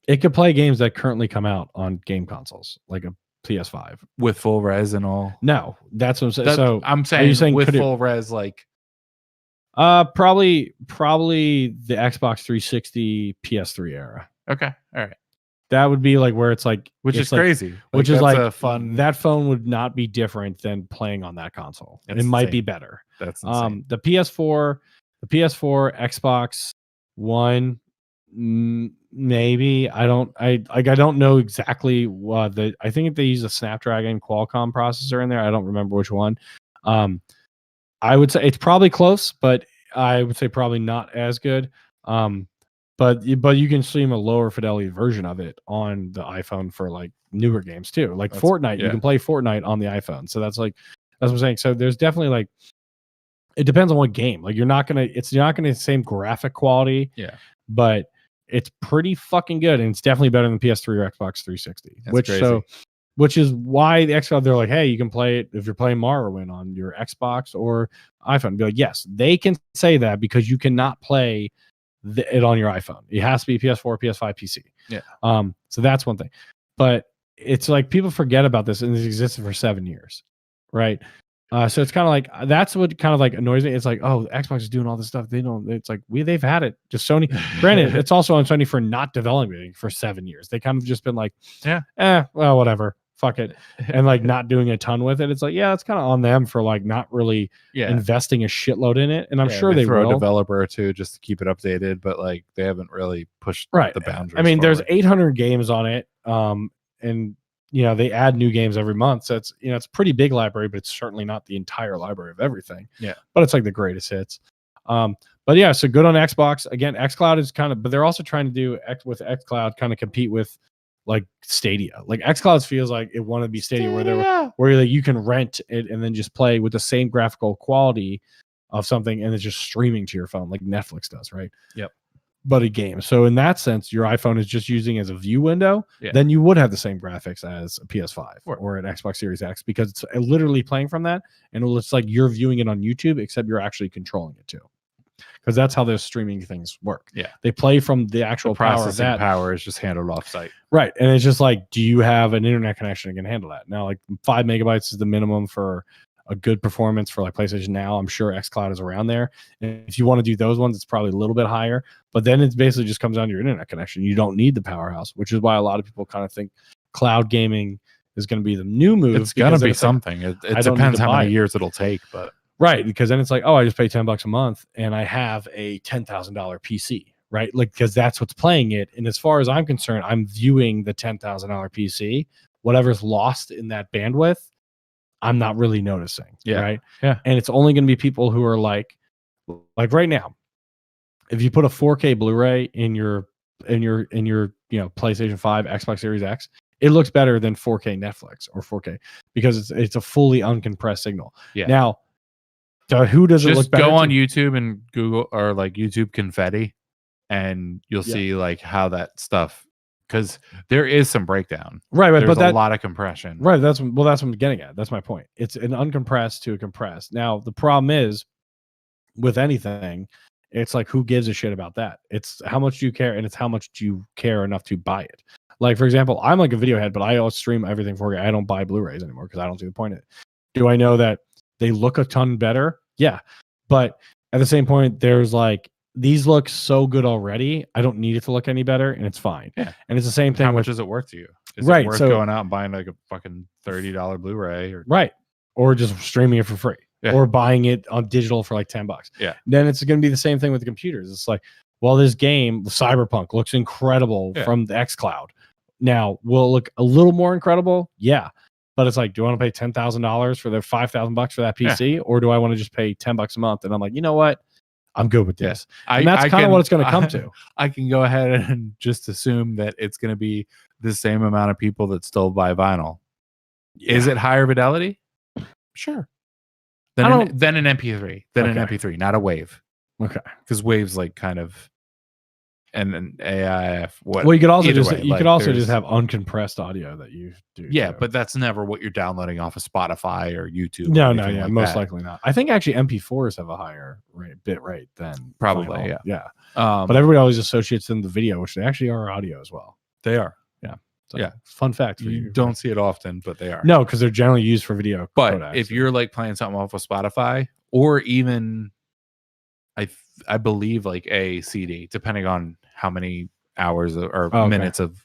it could play games that currently come out on game consoles, like a PS5 with full res and all. No, that's what I'm saying. So I'm saying with full res, like probably the Xbox 360 PS3 era. Okay, all right. That would be like where it's like, which is crazy. Which is like a fun. That phone would not be different than playing on that console. It might be better. That's insane. The PS4, Xbox One, maybe. I don't know exactly what I think they use a Snapdragon Qualcomm processor in there. I don't remember which one. I would say it's probably close, but I would say probably not as good. But you can stream a lower fidelity version of it on the iPhone for like newer games too. Like Fortnite, you can play Fortnite on the iPhone. So that's what I'm saying. So there's definitely like, it depends on what game. Like you're not gonna the same graphic quality. Yeah. But it's pretty fucking good, and it's definitely better than PS3 or Xbox 360. That's crazy. Which is why the Xbox, they're like, hey, you can play it if you're playing Morrowind on your Xbox or iPhone. Be like, yes, they can say that because you cannot play it on your iPhone. It has to be PS4, PS5, PC. Yeah. So that's one thing. But it's like people forget about this, and this existed for 7 years, right? So it's kind of like that's what kind of like annoys me. It's like, oh, Xbox is doing all this stuff. They don't. It's like they've had it. Just Sony. Granted, it's also on Sony for not developing it for 7 years. They kind of just been like, well, whatever, fuck it, and like not doing a ton with it. It's like, yeah, it's kind of on them for like not really investing a shitload in it. And I'm sure they throw will. A developer or two just to keep it updated, but like they haven't really pushed the boundaries. I mean, there's 800 games on it, and they add new games every month. So it's, it's a pretty big library, but it's certainly not the entire library of everything. Yeah. But it's like the greatest hits. But yeah, so good on Xbox. Again, xCloud is but they're also trying to do with xCloud kind of compete with like Stadia. Like xCloud feels like it wanted to be Stadia. Where you can rent it and then just play with the same graphical quality of something, and it's just streaming to your phone like Netflix does, right? Yep. But a game. So in that sense, your iPhone is just using as a view window. Then you would have the same graphics as a PS5 or an Xbox Series X, because it's literally playing from that, and it's like you're viewing it on YouTube, except you're actually controlling it too, because that's how those streaming things work. Yeah, they play from the actual processing power. Power is just handled off site, right? And it's just like, do you have an internet connection that can handle that? Now, like 5 megabytes is the minimum for a good performance for like PlayStation Now. I'm sure xCloud is around there. And if you want to do those ones, it's probably a little bit higher. But then it basically just comes down to your internet connection. You don't need the powerhouse, which is why a lot of people kind of think cloud gaming is going to be the new move. It's going to be something. Like, it depends how many years it'll take, but right, because then it's like, oh, I just pay $10 a month and I have a $10,000 PC, right? Like, because that's what's playing it. And as far as I'm concerned, I'm viewing the $10,000 PC. Whatever's lost in that bandwidth, I'm not really noticing. Right. Yeah. And it's only going to be people who are like right now, if you put a 4K Blu-ray in your PlayStation 5, Xbox Series X, it looks better than 4K Netflix or 4K because it's a fully uncompressed signal. Yeah. Now, who does it look better? Just go on YouTube and Google or like YouTube Confetti, and you'll see like how that stuff, because there is some breakdown. Right. There's a lot of compression. Right. That's what I'm getting at. That's my point. It's an uncompressed to a compressed. Now, the problem is with anything, it's like, who gives a shit about that? It's how much do you care, and it's how much do you care enough to buy it. Like, for example, I'm like a video head, but I always stream everything 4K. I don't buy Blu-rays anymore because I don't see the point in it. Do I know that they look a ton better? Yeah. But at the same point, there's like, these look so good already. I don't need it to look any better, and it's fine. Yeah. And it's the same thing. How much is it worth to you? Is it worth going out and buying like a fucking $30 Blu-ray or just streaming it for free or buying it on digital for like $10? Yeah. Then it's going to be the same thing with the computers. It's like, well, this game, Cyberpunk, looks incredible from the xCloud. Now, will it look a little more incredible? Yeah. But it's like, do I want to pay $10,000 for the $5,000 for that PC, or do I want to just pay $10 a month? And I'm like, you know what? I'm good with this. And that's kind of what it's going to come to. I can go ahead and just assume that it's going to be the same amount of people that still buy vinyl. Yeah. Is it higher fidelity? Sure. Then an MP3. Then an MP3, not a wave. Okay. Because waves like kind of and an AIF. Well, you could also just have uncompressed audio that you do. Yeah, but that's never what you're downloading off of Spotify or YouTube. No, most likely not. I think actually MP4s have a higher bit rate than probably. Vinyl. Yeah. But everybody always associates them with the video, which they actually are audio as well. They are. Yeah. So, fun fact for you. Don't see it often, but they are. No, because they're generally used for video. But if you're like playing something off of Spotify or even I believe like a CD, depending on how many hours or minutes of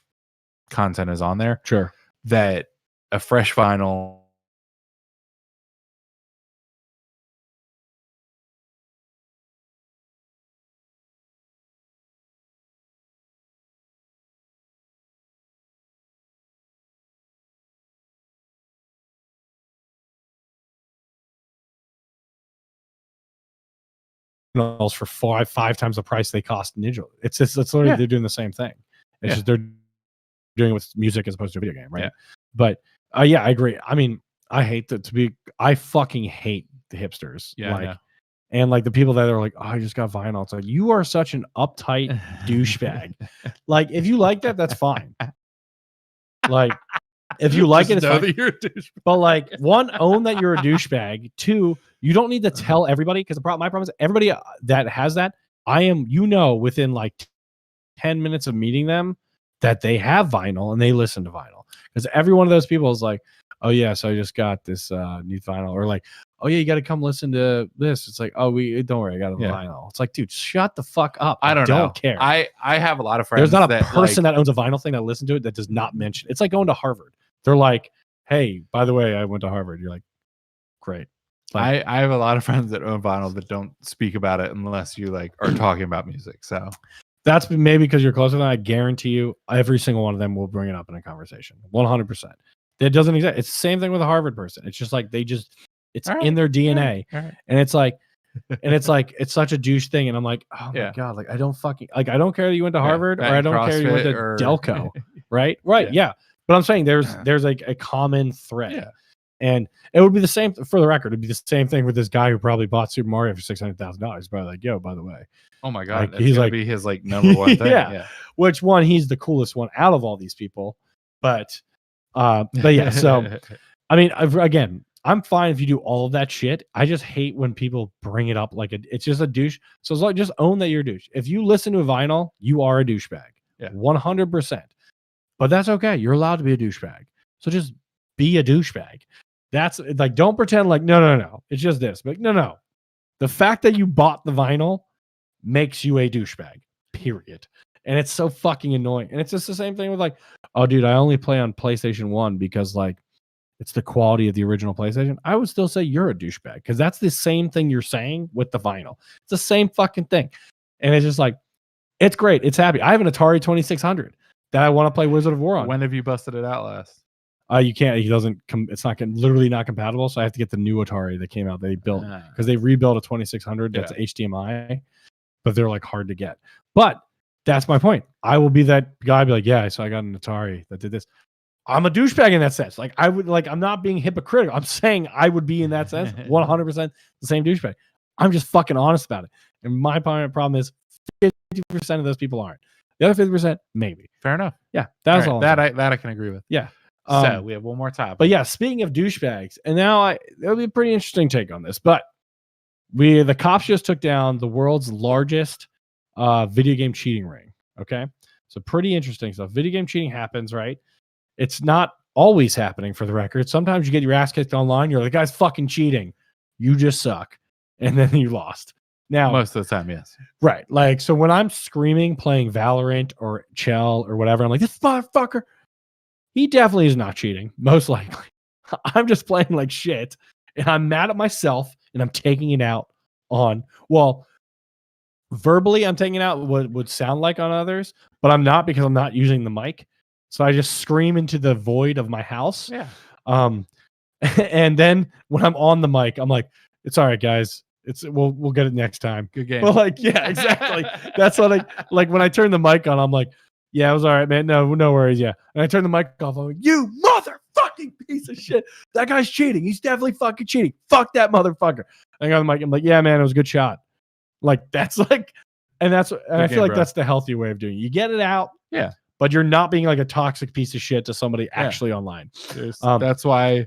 content is on there. Sure. That a fresh vinyl for five times the price they cost digitally. It's literally they're doing the same thing. It's just they're doing it with music as opposed to a video game, right? Yeah. But I agree. I mean, I fucking hate the hipsters. Yeah. And like the people that are like, oh, I just got vinyl. It's like, you are such an uptight douchebag. Like, if you like that, that's fine. Like, if you like it, it's fine. That you're a douchebag. But like, one, own that you're a douchebag. Two, you don't need to tell everybody, because my problem is everybody that has that, within like 10 minutes of meeting them that they have vinyl and they listen to vinyl. Because every one of those people is like, oh yeah, so I just got this new vinyl, or like, oh yeah, you got to come listen to this. It's like, oh, don't worry, I got a vinyl. It's like, dude, shut the fuck up. I don't care. I have a lot of friends. There's not a person that owns a vinyl thing that listens to it that does not mention. It's like going to Harvard. They're like, hey, by the way, I went to Harvard. You're like, great. Like, I have a lot of friends that own vinyl that don't speak about it unless you like are talking about music. So that's maybe because you're closer than I guarantee you. Every single one of them will bring it up in a conversation. 100%. It doesn't exist. It's the same thing with a Harvard person. It's just like it's in their DNA, and it's like, it's such a douche thing. And I'm like, oh my god, like I don't care that you went to Harvard, or I don't care you went to Delco, right? Yeah. But I'm saying there's like a common thread. Yeah. And it would be the same, for the record, it'd be the same thing with this guy who probably bought Super Mario for $600,000. But like, yo, by the way, oh my god, like, he's gonna be his like number one thing. Yeah. Which one? He's the coolest one out of all these people. But yeah. So I mean, again, I'm fine if you do all of that shit. I just hate when people bring it up like it's just a douche. So it's like, just own that you're a douche. If you listen to a vinyl, you are a douchebag. Yeah, 100%. But that's okay. You're allowed to be a douchebag. So just be a douchebag. That's like, don't pretend like, no. It's just this. But no. The fact that you bought the vinyl makes you a douchebag, period. And it's so fucking annoying. And it's just the same thing with like, oh, dude, I only play on PlayStation 1 because like it's the quality of the original PlayStation. I would still say you're a douchebag, because that's the same thing you're saying with the vinyl. It's the same fucking thing. And it's just like, it's great. It's happy. I have an Atari 2600 that I want to play Wizard of War on. When have you busted it out last? You can't. He doesn't. It's not literally not compatible. So I have to get the new Atari that came out. They built, because they rebuilt a 2600 that's HDMI, but they're like hard to get. But that's my point. I will be that guy. Be like, yeah, so I got an Atari that did this. I'm a douchebag in that sense. Like I would, like, I'm not being hypocritical. I'm saying I would be in that sense 100% the same douchebag. I'm just fucking honest about it. And my problem is 50% of those people aren't. The other 50%, maybe. Fair enough. Yeah, that's all. That I can agree with. Yeah. So we have one more topic. But yeah, speaking of douchebags, and now there'll be a pretty interesting take on this. But the cops just took down the world's largest video game cheating ring. Okay, so pretty interesting stuff. Video game cheating happens, right? It's not always happening, for the record. Sometimes you get your ass kicked online. You're like, the guy's fucking cheating. You just suck, and then you lost. Now, most of the time, yes. Right. Like, so when I'm screaming, playing Valorant or Chell or whatever, I'm like, this motherfucker. He definitely is not cheating, most likely. I'm just playing like shit, and I'm mad at myself, and I'm taking it out on, well, verbally, I'm taking it out what would sound like on others, but I'm not, because I'm not using the mic. So I just scream into the void of my house. Yeah. And then when I'm on the mic, I'm like, it's all right, guys. We'll get it next time. Good game. Well, like, yeah, exactly. That's what like when I turn the mic on, I'm like, yeah, it was all right, man. No worries. Yeah. And I turn the mic off. I'm like, you motherfucking piece of shit. That guy's cheating. He's definitely fucking cheating. Fuck that motherfucker. I got the mic. I'm like, yeah, man, it was a good shot. Like, that's like, and I feel like that's the healthy way of doing it. You get it out. Yeah. But you're not being like a toxic piece of shit to somebody actually online. That's why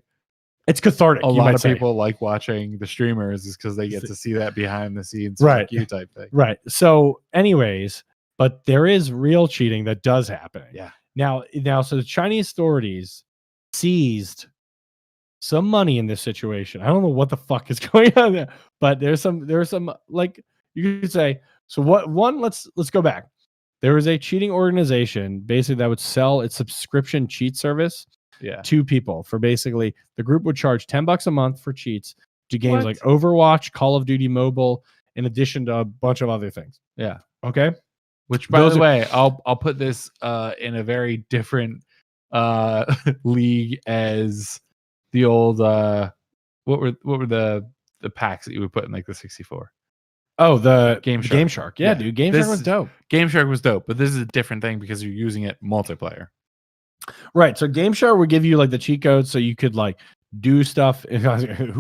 it's cathartic. A lot of people like watching the streamers is because they get to see that behind the scenes, right? You type thing, right? So, anyways, but there is real cheating that does happen. Yeah. Now, so the Chinese authorities seized some money in this situation. I don't know what the fuck is going on there, but there's some like you could say. So what? Let's go back. There was a cheating organization basically that would sell its subscription cheat service to people for basically the group would charge $10 a month for cheats to games like Overwatch, Call of Duty Mobile, in addition to a bunch of other things. Yeah. Okay. Which, by the way, I'll put this in a very different league as the old what were the packs that you would put in like the 64? Oh, the Game Shark. Game Shark. Yeah, dude. Game Shark was dope. Game Shark was dope, but this is a different thing because you're using it multiplayer. Right. So Game Shark would give you like the cheat codes so you could like do stuff. Who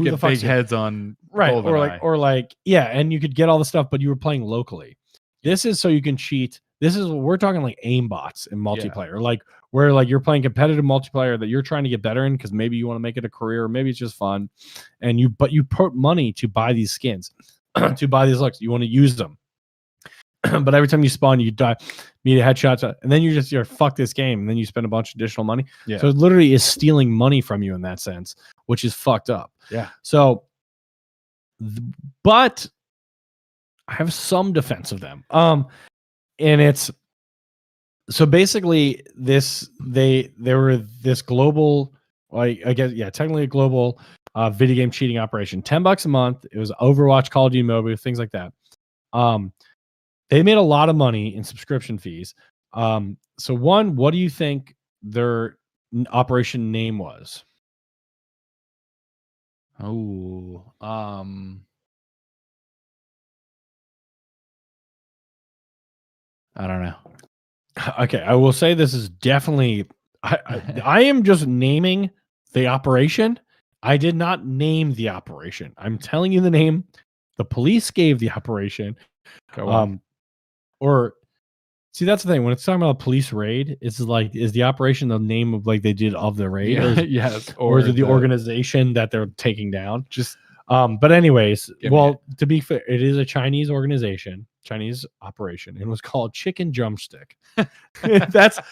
get the fuck big heads on right or like yeah, and you could get all the stuff, but you were playing locally. This is so you can cheat. This is we're talking like aim bots in multiplayer, like where like you're playing competitive multiplayer that you're trying to get better in because maybe you want to make it a career, or maybe it's just fun, and you put money to buy these skins. To buy these looks, you want to use them, but every time you spawn, you die, meet a headshot, and then you're fuck this game, and then you spend a bunch of additional money. Yeah. So it literally is stealing money from you in that sense, which is fucked up. Yeah. So, but I have some defense of them. And it's so basically they were this global, like I guess technically a global video game cheating operation. $10 a month. It was Overwatch, Call of Duty Mobile, things like that. They made a lot of money in subscription fees. So one, what do you think their operation name was? Oh, I don't know. Okay, I will say this is definitely. I am just naming the operation. I did not name the operation. I'm telling you the name. The police gave the operation. Or see, that's the thing. When it's talking about a police raid, it's like, is the operation the name of like they did of the raid? Yeah, yes. Or is it the organization that they're taking down? Just but anyways, well, to be fair, it is a Chinese organization, Chinese operation. It was called Chicken Drumstick. That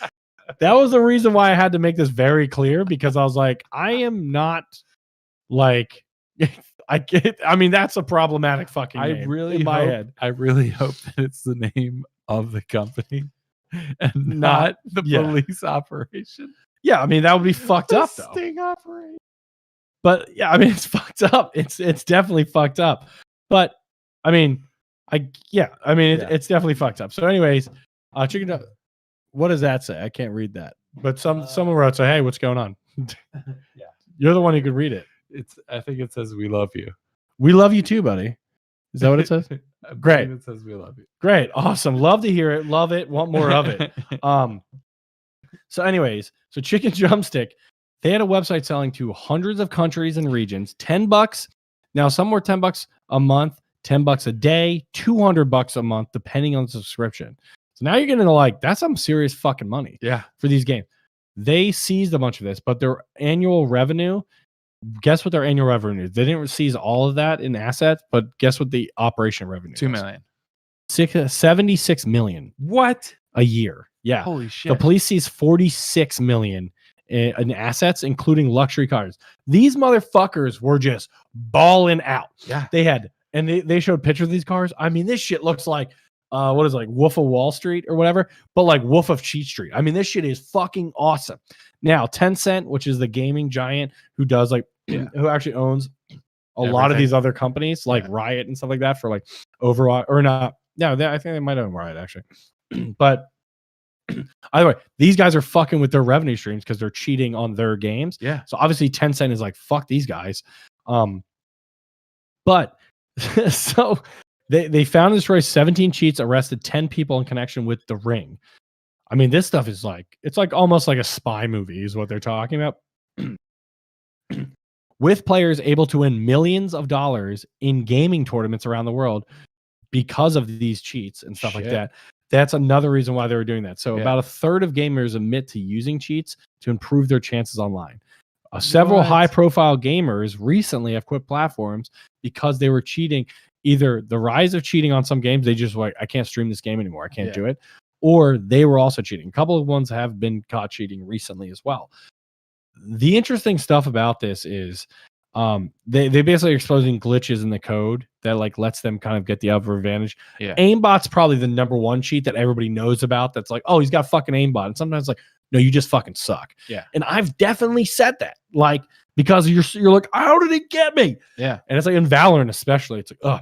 was the reason why I had to make this very clear, because I was like, I am not like I mean, that's a problematic fucking name. I really hope that it's the name of the company and not the police operation. Yeah, I mean, that would be fucked up though. Sting operation. But yeah, I mean, it's fucked up. It's definitely fucked up. But I mean, it's definitely fucked up. So anyways, chicken. What does that say? I can't read that. But someone wrote, "Say, hey, what's going on?" Yeah, you're the one who could read it. I think it says we love you. We love you too, buddy. Is that what it says? Great. It says we love you. Great. Awesome. Love to hear it. Love it. Want more of it. So anyways, so Chicken Drumstick, they had a website selling to hundreds of countries and regions, $10. Now some were $10 a month, $10 a day, $200 a month, depending on the subscription. So now you're getting to like, that's some serious fucking money. Yeah. For these games. They seized a bunch of this, but their annual revenue, guess what their annual revenue is? They didn't seize all of that in assets, but guess what the operation revenue $2 million. 76 million. What? A year. Yeah. Holy shit. The police seized 46 million in assets, including luxury cars. These motherfuckers were just balling out. Yeah. They had, and they showed pictures of these cars. I mean, this shit looks like what is it, like Wolf of Wall Street or whatever, but like Wolf of Cheat Street. I mean, this shit is fucking awesome. Now, Tencent, which is the gaming giant who does like, who actually owns a lot of these other companies like Riot and stuff like that for like Overwatch or not. No, I think they might own Riot actually. But either way, these guys are fucking with their revenue streams because they're cheating on their games. Yeah. So obviously Tencent is like, fuck these guys. But So they found and destroyed 17 cheats, arrested 10 people in connection with the ring. I mean, this stuff is like, it's like almost like a spy movie is what they're talking about. With players able to win millions of dollars in gaming tournaments around the world because of these cheats and stuff like that. That's another reason why they were doing that. So about a third of gamers admit to using cheats to improve their chances online. Several high-profile gamers recently have quit platforms because they were cheating. Either the rise of cheating on some games, they just like, I can't stream this game anymore, I can't do it, or they were also cheating. A couple of ones have been caught cheating recently as well. The interesting stuff about this is they basically are exposing glitches in the code that like lets them kind of get the upper advantage. Aimbot's probably the number one cheat that everybody knows about. That's like, oh, he's got fucking aimbot. And sometimes like, no, you just fucking suck. And I've definitely said that, like, because you're like, how did it get me? And it's like in Valorant especially, it's like, ugh.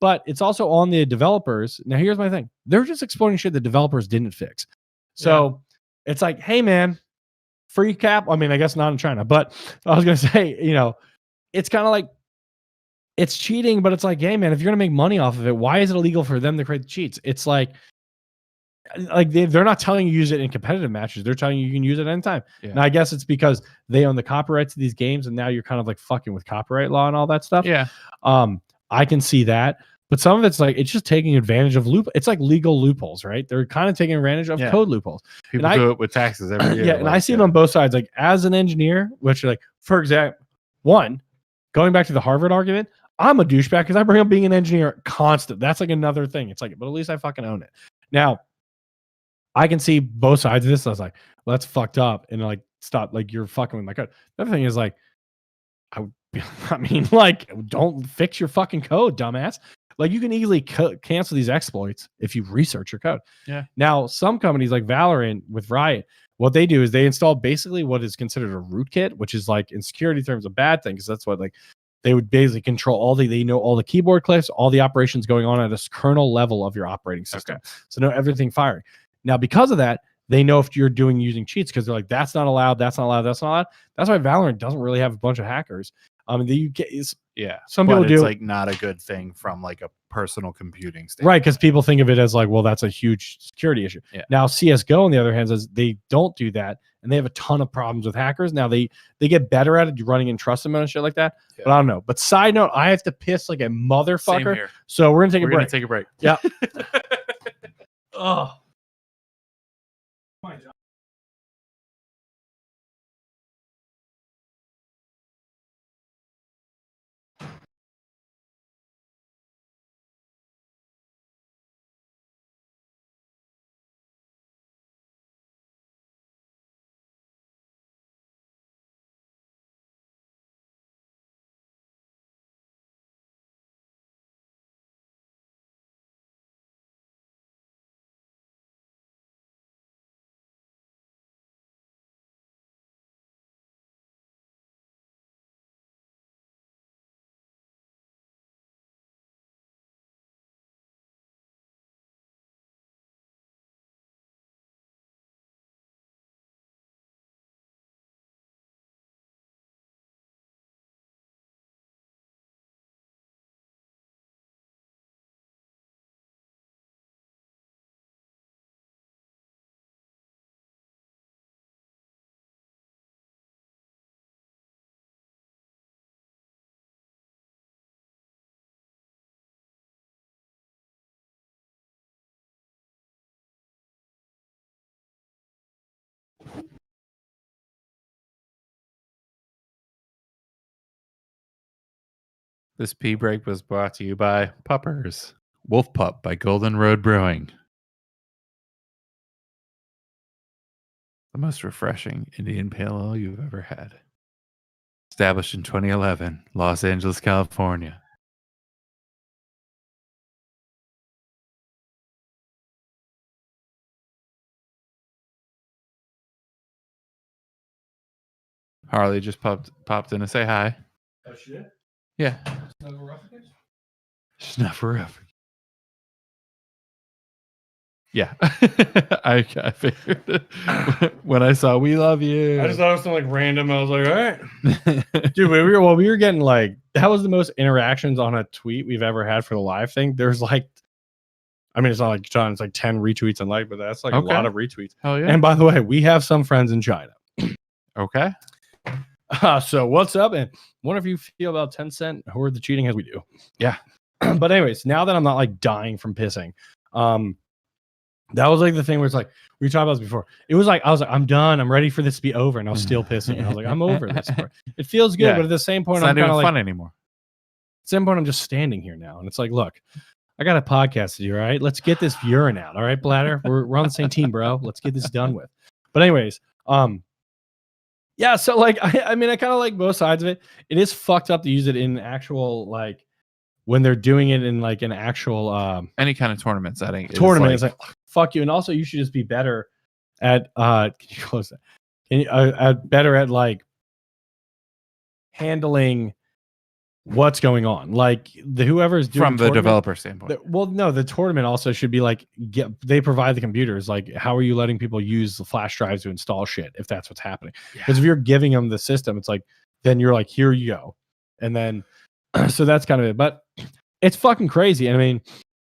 But it's also on the developers. Now here's my thing: they're just exploiting shit the developers didn't fix. So it's like, hey man, free cap. I mean, I guess not in China, but I was gonna say, you know, it's kind of like it's cheating, but it's like, hey man, if you're gonna make money off of it, why is it illegal for them to create the cheats? It's like they're not telling you use it in competitive matches. They're telling you can use it anytime. Now, I guess it's because they own the copyrights to these games, and now you're kind of like fucking with copyright law and all that stuff. I can see that. But some of it's like, it's just taking advantage of it's like legal loopholes, right? They're kind of taking advantage of code loopholes. People do it with taxes every year. And I see it on both sides. Like as an engineer, which like, for example, going back to the Harvard argument, I'm a douchebag because I bring up being an engineer constant. That's like another thing. It's like, but at least I fucking own it. Now, I can see both sides of this. I was like, well, that's fucked up. And like, stop, like you're fucking with my code. The other thing is like, I mean, like, don't fix your fucking code, dumbass. Like you can easily cancel these exploits if you research your code. Now, some companies like Valorant with Riot, what they do is they install basically what is considered a rootkit, which is like in security terms a bad thing because that's what like they would basically control they know all the keyboard clicks, all the operations going on at a kernel level of your operating system. So know everything firing. Now, because of that, they know if you're using cheats because they're like, that's not allowed, that's not allowed, that's not allowed. That's why Valorant doesn't really have a bunch of hackers. The UK is some people do. It's like not a good thing from like a personal computing standpoint, right? Because people think of it as like, well, that's a huge security issue. Now, CS:GO on the other hand says they don't do that, and they have a ton of problems with hackers. Now they get better at it, running in trusted mode and shit like that. But I don't know. But side note, I have to piss like a motherfucker. So we're gonna take a break. Yeah. Oh. This pee break was brought to you by Puppers. Wolf Pup by Golden Road Brewing. The most refreshing Indian Pale Ale you've ever had. Established in 2011, Los Angeles, California. Harley just popped in to say hi. Oh shit. Yeah. Snuggle rough again? Snuffer up. Yeah. I figured when I saw "We love you." I just thought it was something like random. I was like, all right. Dude, we were getting like, that was the most interactions on a tweet we've ever had for the live thing. There's like, I mean, it's not like John, it's like 10 retweets and like, but that's like a lot of retweets. Hell yeah. And by the way, we have some friends in China. Okay. So what's up? And wonder if you feel about Tencent or the cheating as we do. Yeah. But anyways, now that I'm not like dying from pissing, that was like the thing where it's like, we talked about this before. It was like, I was like, I'm done. I'm ready for this to be over. And I was still pissing. And I was like, I'm over this part. It feels good. Yeah. But at the same point, it's I'm not even like, fun anymore. At the same point, I'm just standing here now. And it's like, look, I got a podcast to do. All right. Let's get this urine out. All right, Bladder. We're on the same team, bro. Let's get this done with. But anyways, yeah. So like, I mean, I kind of like both sides of it. It is fucked up to use it in actual, like, when they're doing it in like an actual any kind of tournament setting. Tournament is like, fuck you. And also you should just be better at can you close that? Can you better at like handling what's going on. Like whoever's doing from the developer standpoint. Well, no, the tournament also should be like, they provide the computers. Like, how are you letting people use the flash drives to install shit if that's what's happening? Because if you're giving them the system, it's like, then you're like, here you go. And then so that's kind of it. But it's fucking crazy. And I mean,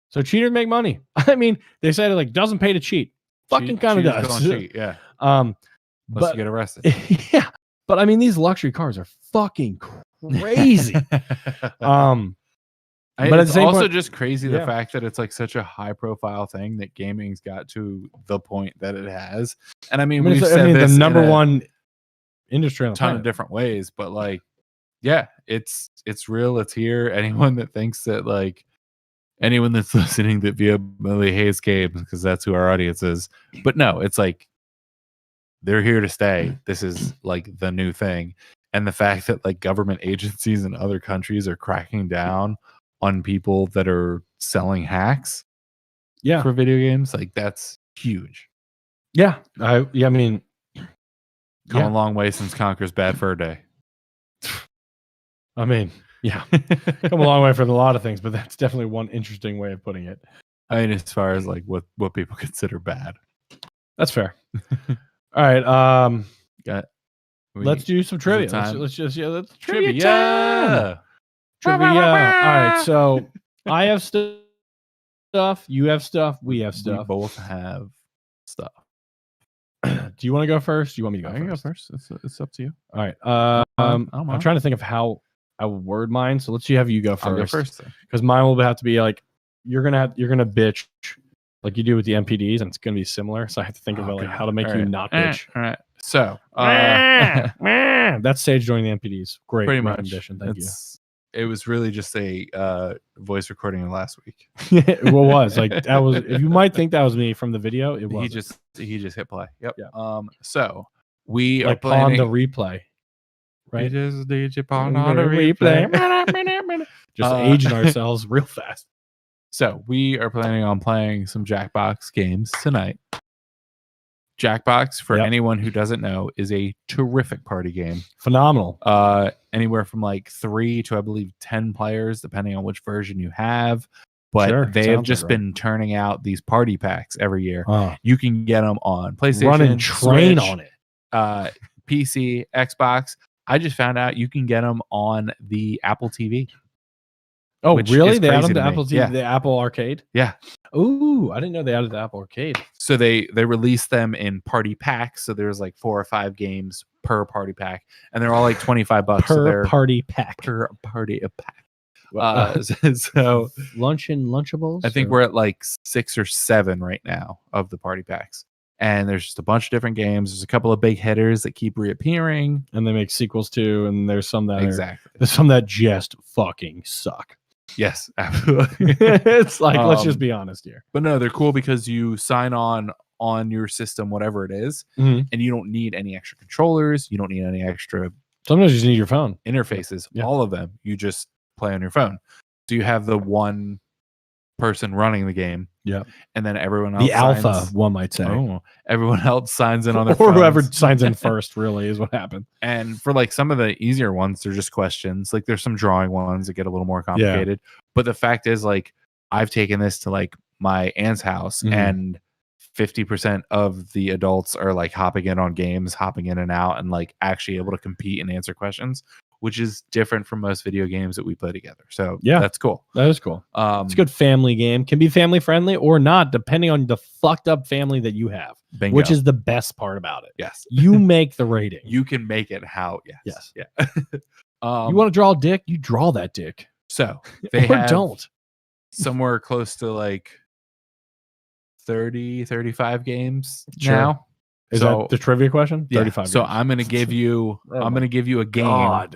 so cheaters make money. I mean, they said it like doesn't pay to cheat. Fucking kind of does. Cheat, yeah. Unless you get arrested. Yeah. But I mean, these luxury cars are fucking crazy. But it's also point, just crazy the fact that it's like such a high profile thing that gaming's got to the point that it has. And I mean, we've said this the number one industry on a ton of different ways, but like, yeah, it's real. It's here. Anyone that thinks that like anyone that's listening that vehemently hates games, because that's who our audience is. But no, it's like they're here to stay. This is like the new thing. And the fact that like government agencies in other countries are cracking down on people that are selling hacks for video games, like that's huge. Yeah. I mean, come a long way since Conker's Bad Fur Day. I mean, yeah, come a long way from a lot of things, but that's definitely one interesting way of putting it. I mean, as far as like what people consider bad. That's fair. All right. Let's do some trivia. Let's trivia time. Trivia. All right. So I have stuff. You have stuff. We have stuff. We both have stuff. Do you want to go first? Do you want me to go first? I can go first. It's up to you. All right. I'm trying to think of how I would word mine. So let's have you go first. I'll go first because mine will have to be like you're gonna bitch like you do with the MPDs, and it's gonna be similar. So I have to think about like how to make you not bitch. All right. So that's Sage joining the MPDs. Great, pretty much. Thank you. It was really just a voice recording of last week. It was like that was. If you might think that was me from the video, it was. He just hit play. Yep. Yeah. So we like are planning on the replay. Right. Just DJ on the replay. Just aging ourselves real fast. So we are planning on playing some Jackbox games tonight. Jackbox, for anyone who doesn't know, is a terrific party game. Phenomenal. Anywhere from like 3 to I believe 10 players, depending on which version you have. But they have just been turning out these party packs every year. You can get them on PlayStation, run and train Switch, on it. PC, Xbox. I just found out you can get them on the Apple TV. Oh, really? They added the Apple TV, the Apple Arcade? Yeah. Ooh, I didn't know they added the Apple Arcade. So they released them in party packs. So there's like 4 or 5 games per party pack, and they're all like $25 per party pack. Per party pack. So lunch and Lunchables. I think we're at like 6 or 7 right now of the party packs. And there's just a bunch of different games. There's a couple of big hitters that keep reappearing, and they make sequels too. And there's some that there's some that just fucking suck. Yes, absolutely. It's like let's just be honest here. But no, they're cool because you sign on your system, whatever it is, and you don't need any extra controllers. You don't need any extra. Sometimes you just need your phone interfaces. Yeah. All of them, you just play on your phone. So you have the one person running the game. Yeah. And then everyone else. The alpha, one might say. Oh, everyone else signs in on their or phones. whoever signs in first, really, is what happened. And for like some of the easier ones, they're just questions. Like there's some drawing ones that get a little more complicated. Yeah. But the fact is, like, I've taken this to like my aunt's house, and 50% of the adults are like hopping in on games, hopping in and out, and like actually able to compete and answer questions, which is different from most video games that we play together. So yeah, that's cool. That is cool. It's a good family game. Can be family friendly or not, depending on the fucked up family that you have. Bingo. Which is the best part about it. Yes. You make the rating. You can make it how. Yes. Yeah. You want to draw a dick? You draw that dick. So they have don't. somewhere close to like 30, 35 games Sure. now. Is that the trivia question? Yeah. 35 So games. I'm gonna give you a game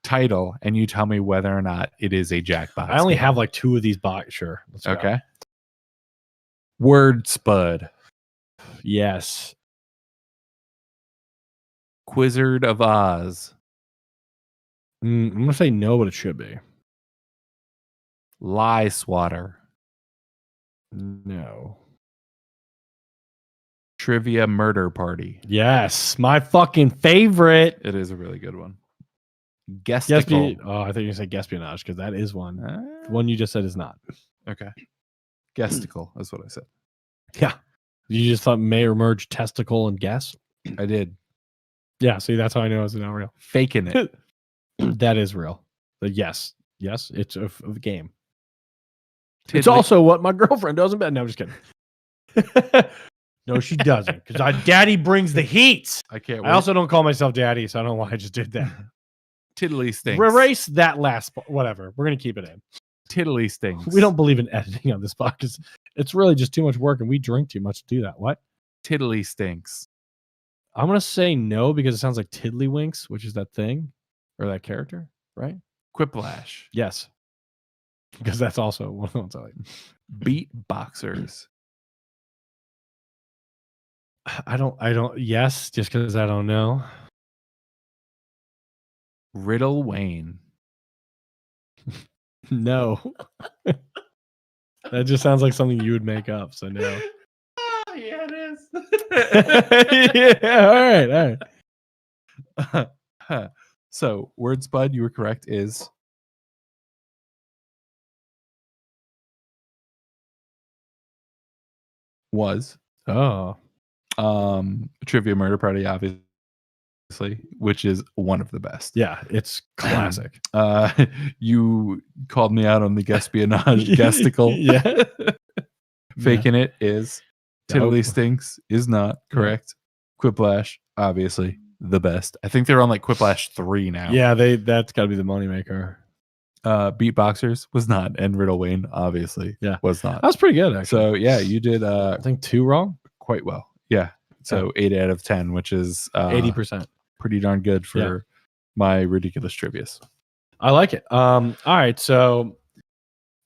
title, and you tell me whether or not it is a Jackbox. I only game. have like 2 of these box. Sure. Let's go. Okay. Word Spud. Yes. Quizzard of Oz. I'm gonna say no, but it should be. Lie Swatter. No. Trivia Murder Party. Yes, my fucking favorite. It is a really good one. Guesticle. Oh, I thought you were going to say Guespionage because that is one. The one you just said is not. Okay. Guesticle is what I said. Yeah. You just thought may or merge testicle and guess? I did. Yeah, see, that's how I know it's not real. Faking it. That is real. But yes, it's a game. Tiddly. It's also what my girlfriend does in bed. No, I'm just kidding. No, she doesn't. Because daddy brings the heat. I can't wait. I also don't call myself daddy, so I don't know why I just did that. Tiddly stinks. Erase that last part. Whatever. We're going to keep it in. Tiddly stinks. We don't believe in editing on this podcast. It's really just too much work, and we drink too much to do that. What? Tiddly stinks. I'm going to say no because it sounds like Tiddlywinks, which is that thing or that character, right? Quiplash. Yes. Because that's also one of the ones I like. Beatboxers. I don't, yes, just because I don't know. Riddle Wayne. No. That just sounds like something you would make up, so no. Yeah, it is. Yeah, all right. So, Word Spud, you were correct, is was Trivia Murder Party, obviously, which is one of the best. Yeah, it's classic. You called me out on the Guespionage Guesticle. Yeah. Faking it is. Tiddly Stinks is not correct. Quiplash, obviously, the best. I think they're on like Quiplash 3 now. Yeah, that's got to be the moneymaker. Beatboxers was not, and Riddle Wayne obviously was not. That was pretty good, actually. So yeah, you did I think 2 wrong quite well. Yeah. So 8 out of 10, which is 80%. Pretty darn good for my ridiculous trivias. I like it. All right, so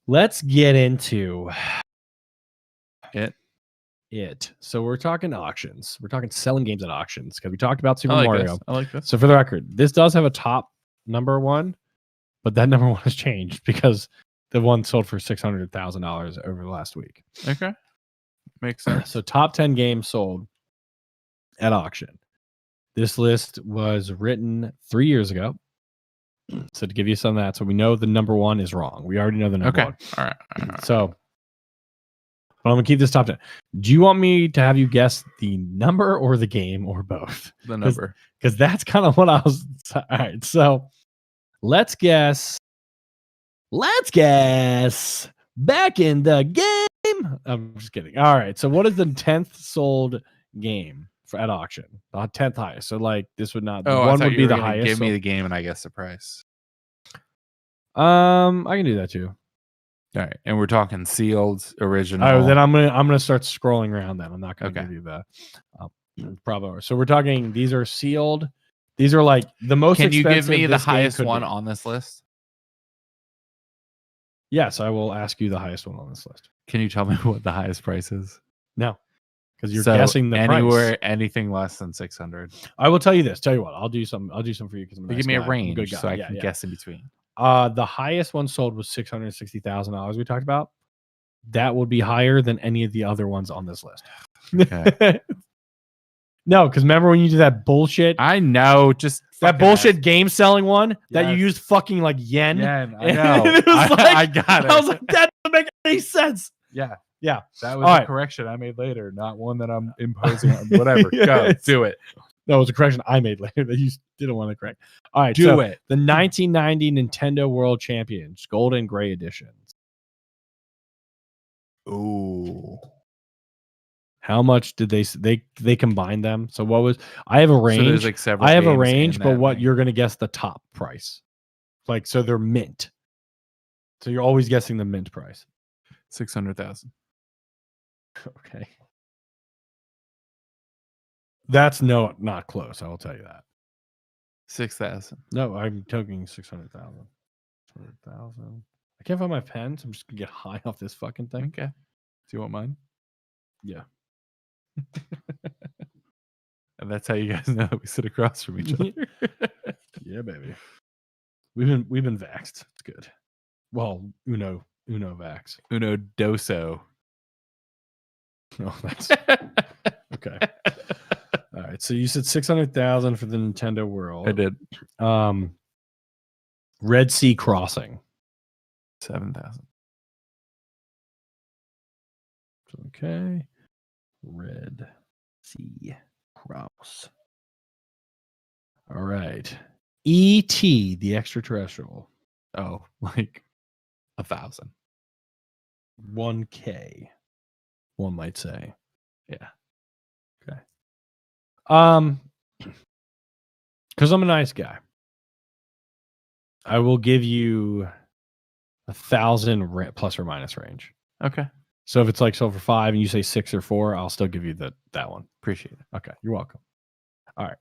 let's get into it. So we're talking auctions. We're talking selling games at auctions because we talked about Super Mario. I like this. So for the record, this does have a top number 1, but that number 1 has changed because the one sold for $600,000 over the last week. Okay. Makes sense. So top 10 games sold at auction. This list was written 3 years ago. So to give you some of that, so we know the number 1 is wrong. We already know the number 1. All right. So but I'm going to keep this top 10. Do you want me to have you guess the number or the game or both? The number. Because that's kind of what I was. All right. So let's guess. Back in the game. I'm just kidding. All right. So what is the 10th sold game at auction? The 10th highest. So like this would not. Oh, one would be the highest. Give me the game and I guess the price. I can do that too. All right, and we're talking sealed, original. Oh, then I'm gonna start scrolling around. Then I'm not gonna give you the Bravo. So we're talking. These are sealed. These are like the most. Can you expensive give me the this game highest could one be. on this list? Yes, I will ask you the highest one on this list. Can you tell me what the highest price is? No, because you're guessing the price. Anything less than 600. I will tell you this. Tell you what, I'll do some for you because give me a range so I can guess in between. The highest one sold was $660,000. We talked about that would be higher than any of the other ones on this list. Okay. No, because remember when you did that bullshit? I know, just that bullshit game selling one that you used fucking like yen. I know. I got it. I was like, that doesn't make any sense. Yeah. Yeah. That was a correction I made later, not one that I'm imposing on. Whatever. Go. Do it. No, it was a correction I made later that you didn't want to correct. All right. Do it. The 1990 Nintendo World Champions, Gold and Gray editions. Ooh. How much did they combine them? So what was I have a range? So there's like several. I have a range, but what you're gonna guess the top price? Like, so they're mint. So you're always guessing the mint price. 600,000. Okay. That's not close. I will tell you that. 6,000. No, I'm talking 600,000. 600,000. I can't find my pen, so I'm just gonna get high off this fucking thing. Okay. Do you want mine? Yeah. And that's how you guys know that we sit across from each other. Yeah, baby. We've been vaxxed. It's good. Well, Uno vax. Uno doso. No, that's okay. All right. So you said 600,000 for the Nintendo World. I did. Red Sea Crossing. 7,000. Okay. Red Sea Cross. All right. E.T. the Extraterrestrial. Oh, like 1,000. 1K. One might say. Yeah. Okay. Because I'm a nice guy, I will give you 1,000 plus or minus range. Okay. So if it's like for 5 and you say 6 or 4, I'll still give you that one. Appreciate it. Okay, you're welcome. All right.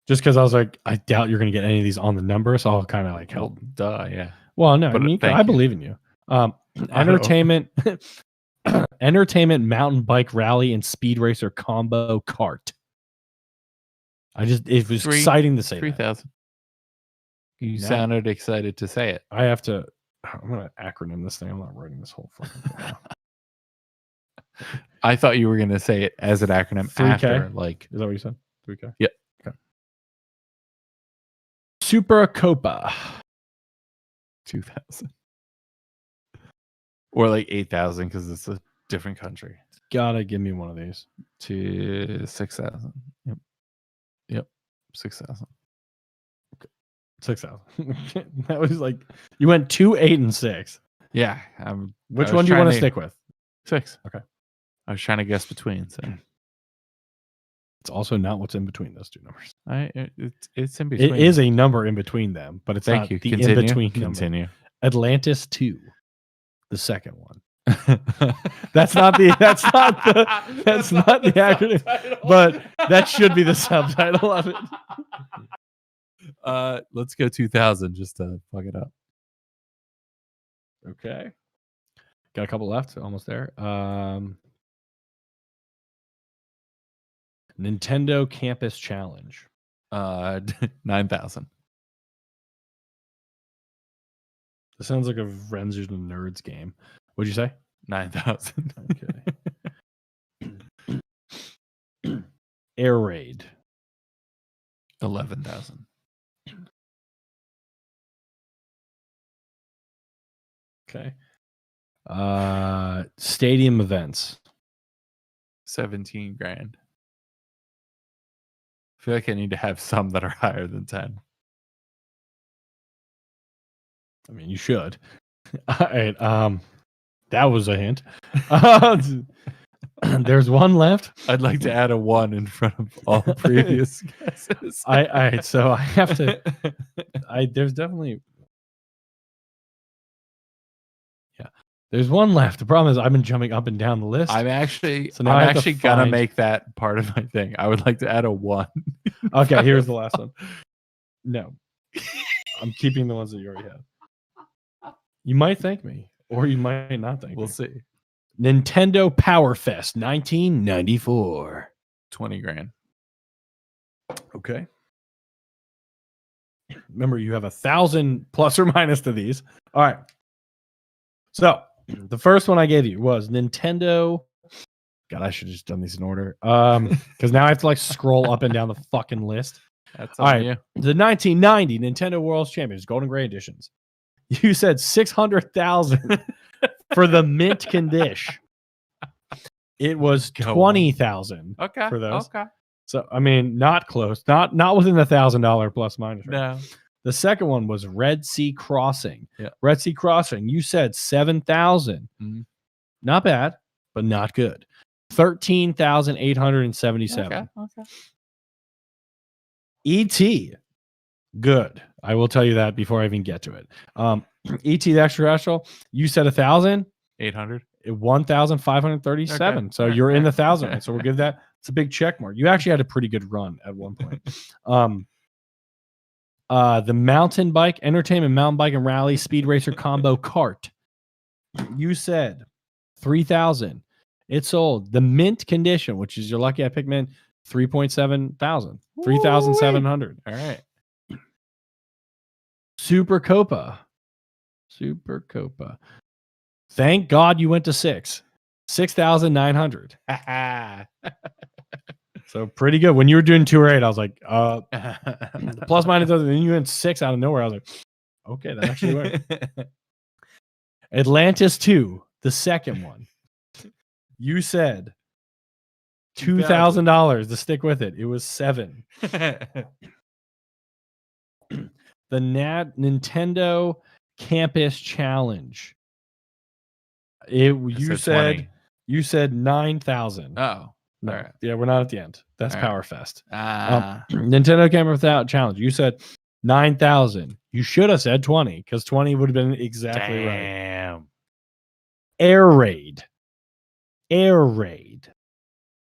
Just because I was like, I doubt you're going to get any of these on the number, so I'll kind of like help. Well, duh, yeah. Well, no, I believe in you. Entertainment, entertainment, mountain bike rally, and speed racer combo kart. It was exciting to say 3,000. You sounded excited to say it. I'm going to acronym this thing. I'm not writing this whole fucking thing out. I thought you were going to say it as an acronym 3K? after. Like, is that what you said? 3K? Yep. Okay. Super Copa. 2,000. Or like 8,000 because it's a different country. Gotta give me one of these. To 6,000. Yep. 6,000. Okay. 6,000. That was like you went 2, 8, and 6. Yeah. Which one do you want to stick with? 6. Okay. I was trying to guess between. So it's also not what's in between those two numbers. It's in between. It is a number in between them, but it's not the in between. Continue. Atlantis 2, the second one. That's not the acronym, but that should be the subtitle of it. Let's go 2,000 just to fuck it up. Okay, got a couple left, almost there. Nintendo Campus Challenge. 9,000. This sounds like a Rangers and Nerds game. What'd you say? 9,000. Okay. Air Raid. 11,000. Okay. Stadium events. 17 grand. I feel like I need to have some that are higher than 10. I mean, you should. All right. That was a hint. There's one left. I'd like to add a 1 in front of all previous guesses. So I have to. There's definitely. Yeah. There's one left. The problem is I've been jumping up and down the list. I'm actually gonna make that part of my thing. I would like to add a 1. Okay, here's the last one. No. I'm keeping the ones that you already have. You might thank me, or you might not thank me. We'll see. Nintendo Power Fest 1994. 20 grand. Okay. Remember, you have 1,000 plus or minus to these. All right. So the first one I gave you was Nintendo. God, I should have just done these in order. Because now I have to like scroll up and down the fucking list. That's all right. You. The 1990 Nintendo World Champions Golden Gray editions. You said 600,000 for the mint condition. It was 20,000 for those. Okay. So I mean, not close, not within the $1,000 plus minus. Right? No. The second one was Red Sea Crossing. Yeah. Red Sea Crossing. You said 7,000. Mm-hmm. Not bad, but not good. 13,877. Okay. ET. Good. I will tell you that before I even get to it. ET the extraterrestrial. You said 1,000. 800. 1,537. Okay. So you're in the 1,000. So we'll give that. It's a big check mark. You actually had a pretty good run at one point. The mountain bike, entertainment mountain bike and rally speed racer combo cart. You said 3,000. It sold. The mint condition, which is your lucky I picked mint, 3.7 thousand. 3,700. All right. Super Copa. Thank God you went to 6,900. So pretty good. When you were doing 2 or 8, I was like, plus minus other. Then you went 6 out of nowhere. I was like, okay, that actually worked. Atlantis 2, the second one. You said $2,000 to stick with it. It was 7. The Nintendo Campus Challenge. You said 9,000. Oh, no, right. Yeah, we're not at the end. That's all Power right. Fest. Nintendo Campus Challenge. You said 9,000. You should have said 20 because 20 would have been exactly right. Damn. Air Raid. 11?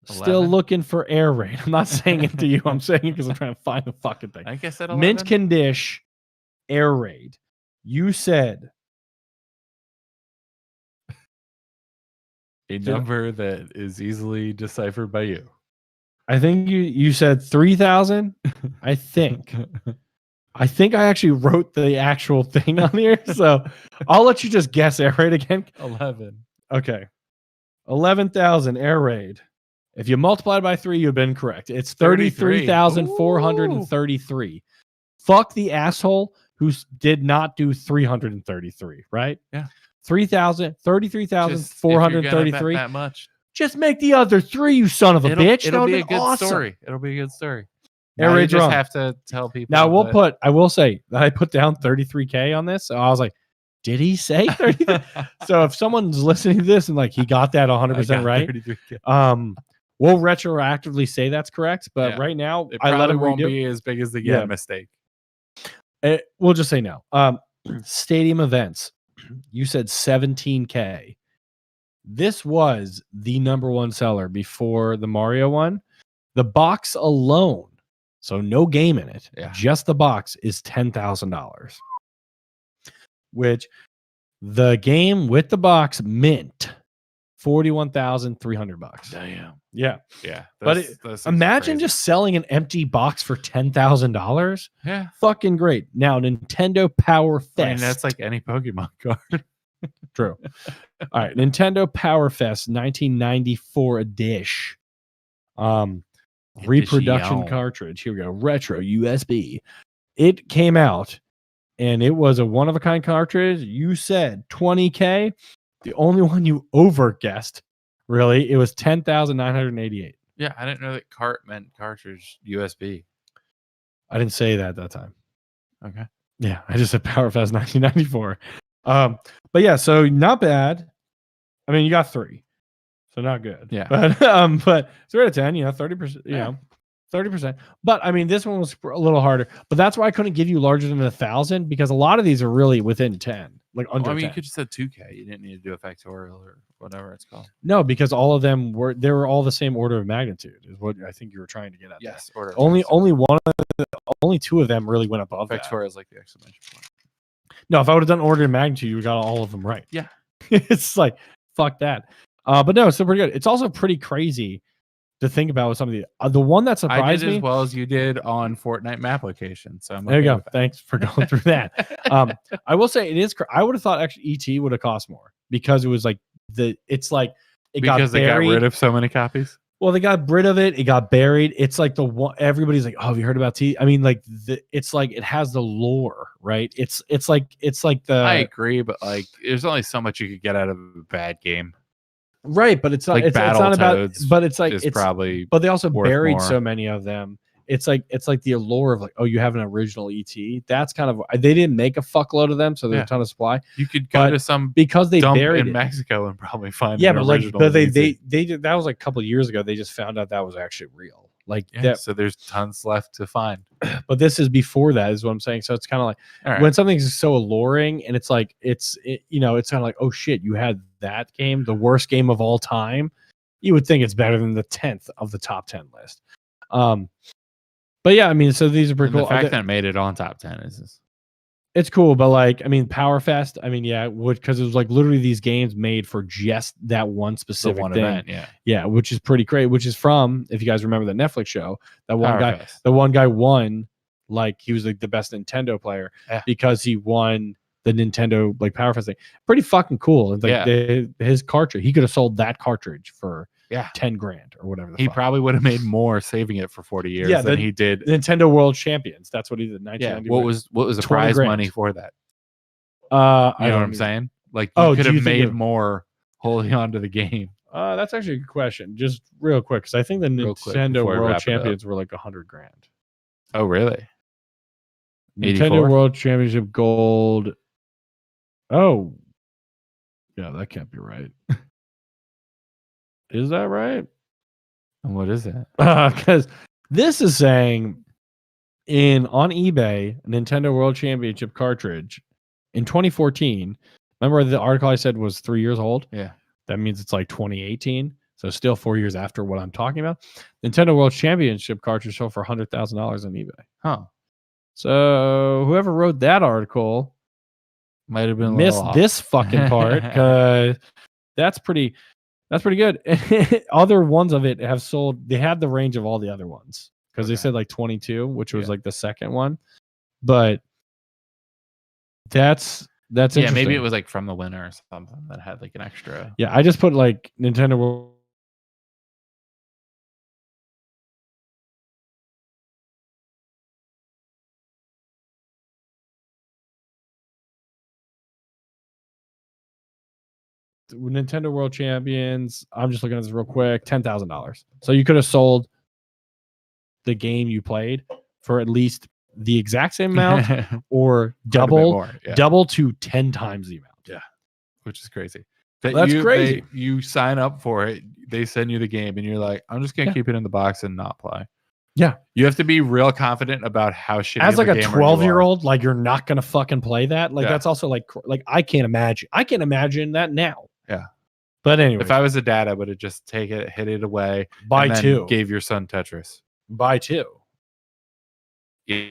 Still looking for Air Raid. I'm not saying it to you. I'm saying it because I'm trying to find the fucking thing. I guess that Mint condition. Air Raid. You said a number that is easily deciphered by you. I think you said 3,000. I think I actually wrote the actual thing on here, so I'll let you just guess Air Raid again. 11. Okay, 11,000 Air Raid. If you multiply by 3, you've been correct. It's 33,433. Fuck the asshole who did not do 333. Right? Yeah. 33,433. That much. Just make the other 3, you son of a bitch. It'll be a good story. It'll be a good story. Air Raid's just wrong. Have to tell people. Now I will say that I put down 33K on this. So I was like, did he say 33? So if someone's listening to this and like he got that 100% right, 33K. We'll retroactively say that's correct. But right now, I let it won't be as big as the mistake. We'll just say no. Stadium events. You said 17K. This was the number 1 seller before the Mario one. The box alone, so no game in it, just the box is $10,000. Which the game with the box mint $41,300. Damn. Yeah. But imagine just selling an empty box for $10,000. Yeah. Fucking great. Now Nintendo Power Fest. I mean, that's like any Pokemon card. True. All right, Nintendo Power Fest 1994 edition. Reproduction cartridge. Here we go. Retro USB. It came out and it was a one of a kind cartridge. You said 20K. The only one you over guessed, really, it was 10,988. Yeah, I didn't know that cart meant cartridge USB. I didn't say that at that time. Okay. Yeah, I just said Power Fest 1994. But yeah, so not bad. I mean, you got 3, so not good. Yeah, but 3 out of 10. 30%. 30%. But I mean, this one was a little harder. But that's why I couldn't give you larger than 1,000 because a lot of these are really within 10, like under. I mean, 10. you could just have 2K. You didn't need to do a factorial or whatever it's called. No, because all of them were all the same order of magnitude. Is what I think you were trying to get at. Yes, only 2 of them really went above factorial is like the exclamation point. No, if I would have done order of magnitude, you got all of them right. Yeah, it's like fuck that. But no, it's still pretty good. It's also pretty crazy to think about with some of the one that surprised me as well as you did on Fortnite map location. So there you go. Thanks for going through that. I will say it is. I would have thought actually ET would have cost more because it was like because they got rid of so many copies. Well, they got rid of it. It got buried. It's like the one everybody's like, oh, have you heard about T? I mean, like it's like it has the lore, right? It's like the. I agree, but like, there's only so much you could get out of a bad game, right? But it's not. like It's not about. But it's like it's it's probably. But they also buried more. so many of them. It's like the allure of like, oh, you have an original ET. That's kind of they didn't make a fuckload of them, so there's a ton of supply. You could go to some because they dump buried in Mexico and probably find but original they did, that was like a couple of years ago. They just found out that was actually real. Like so there's tons left to find. But this is before that, is what I'm saying. So it's kind of like when something's so alluring and it's like it's kind of like, oh shit, you had that game, the worst game of all time. You would think it's better than the 10th of the top 10 list. But yeah, I mean, so these are pretty cool. The fact that it made it on top 10 is it's cool, but like, I mean, Power Fest, I mean, yeah, because it was like literally these games made for just that one specific thing. Event, yeah, which is pretty great. Which is from, if you guys remember the Netflix show, that one guy won, like he was like the best Nintendo player because he won the Nintendo like Power Fest thing. Pretty fucking cool. Like his cartridge, he could have sold that cartridge for 10 grand or whatever. He probably would have made more saving it for 40 years than he did. Nintendo World Champions. That's what he did. 1990. What was the prize money for that? You know what I'm saying? Like you could have made more holding on to the game. That's actually a good question. Just real quick, because I think the Nintendo World Champions were like 100 grand. Oh, really? Nintendo World Championship gold. Oh, yeah, that can't be right. Is that right? And what is it? Because this is saying on eBay, Nintendo World Championship cartridge in 2014. Remember the article I said was 3 years old? Yeah. That means it's like 2018. So still 4 years after what I'm talking about. Nintendo World Championship cartridge sold for $100,000 on eBay. Huh. So whoever wrote that article might have been missed this fucking part, because that's pretty good. Other ones of it have sold. They had the range of all the other ones, because they said like 22, which was like the second one. But that's interesting. Maybe it was like from the winner or something that had like an extra. Yeah, I just put like Nintendo World. Nintendo World Champions. I'm just looking at this real quick. $10,000. So you could have sold the game you played for at least the exact same amount, or double to 10 times the amount. Yeah, which is crazy. That's crazy. You sign up for it. They send you the game, and you're like, I'm just gonna keep it in the box and not play. Yeah, you have to be real confident about how shitty. As like a 12-year-old, like you're not gonna fucking play that. Like that's also like I can't imagine that now. Yeah. But anyway, if I was a dad, I would have just hid it away, buy two, gave your son Tetris. Buy two. Yeah.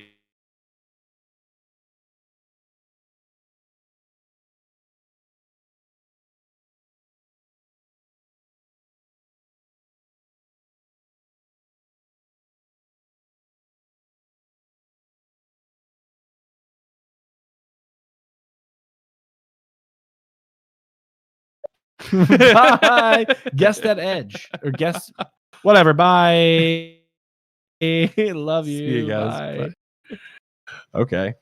Bye. Guess that edge, or guess whatever. Bye. Love you. See you guys. Bye. Okay.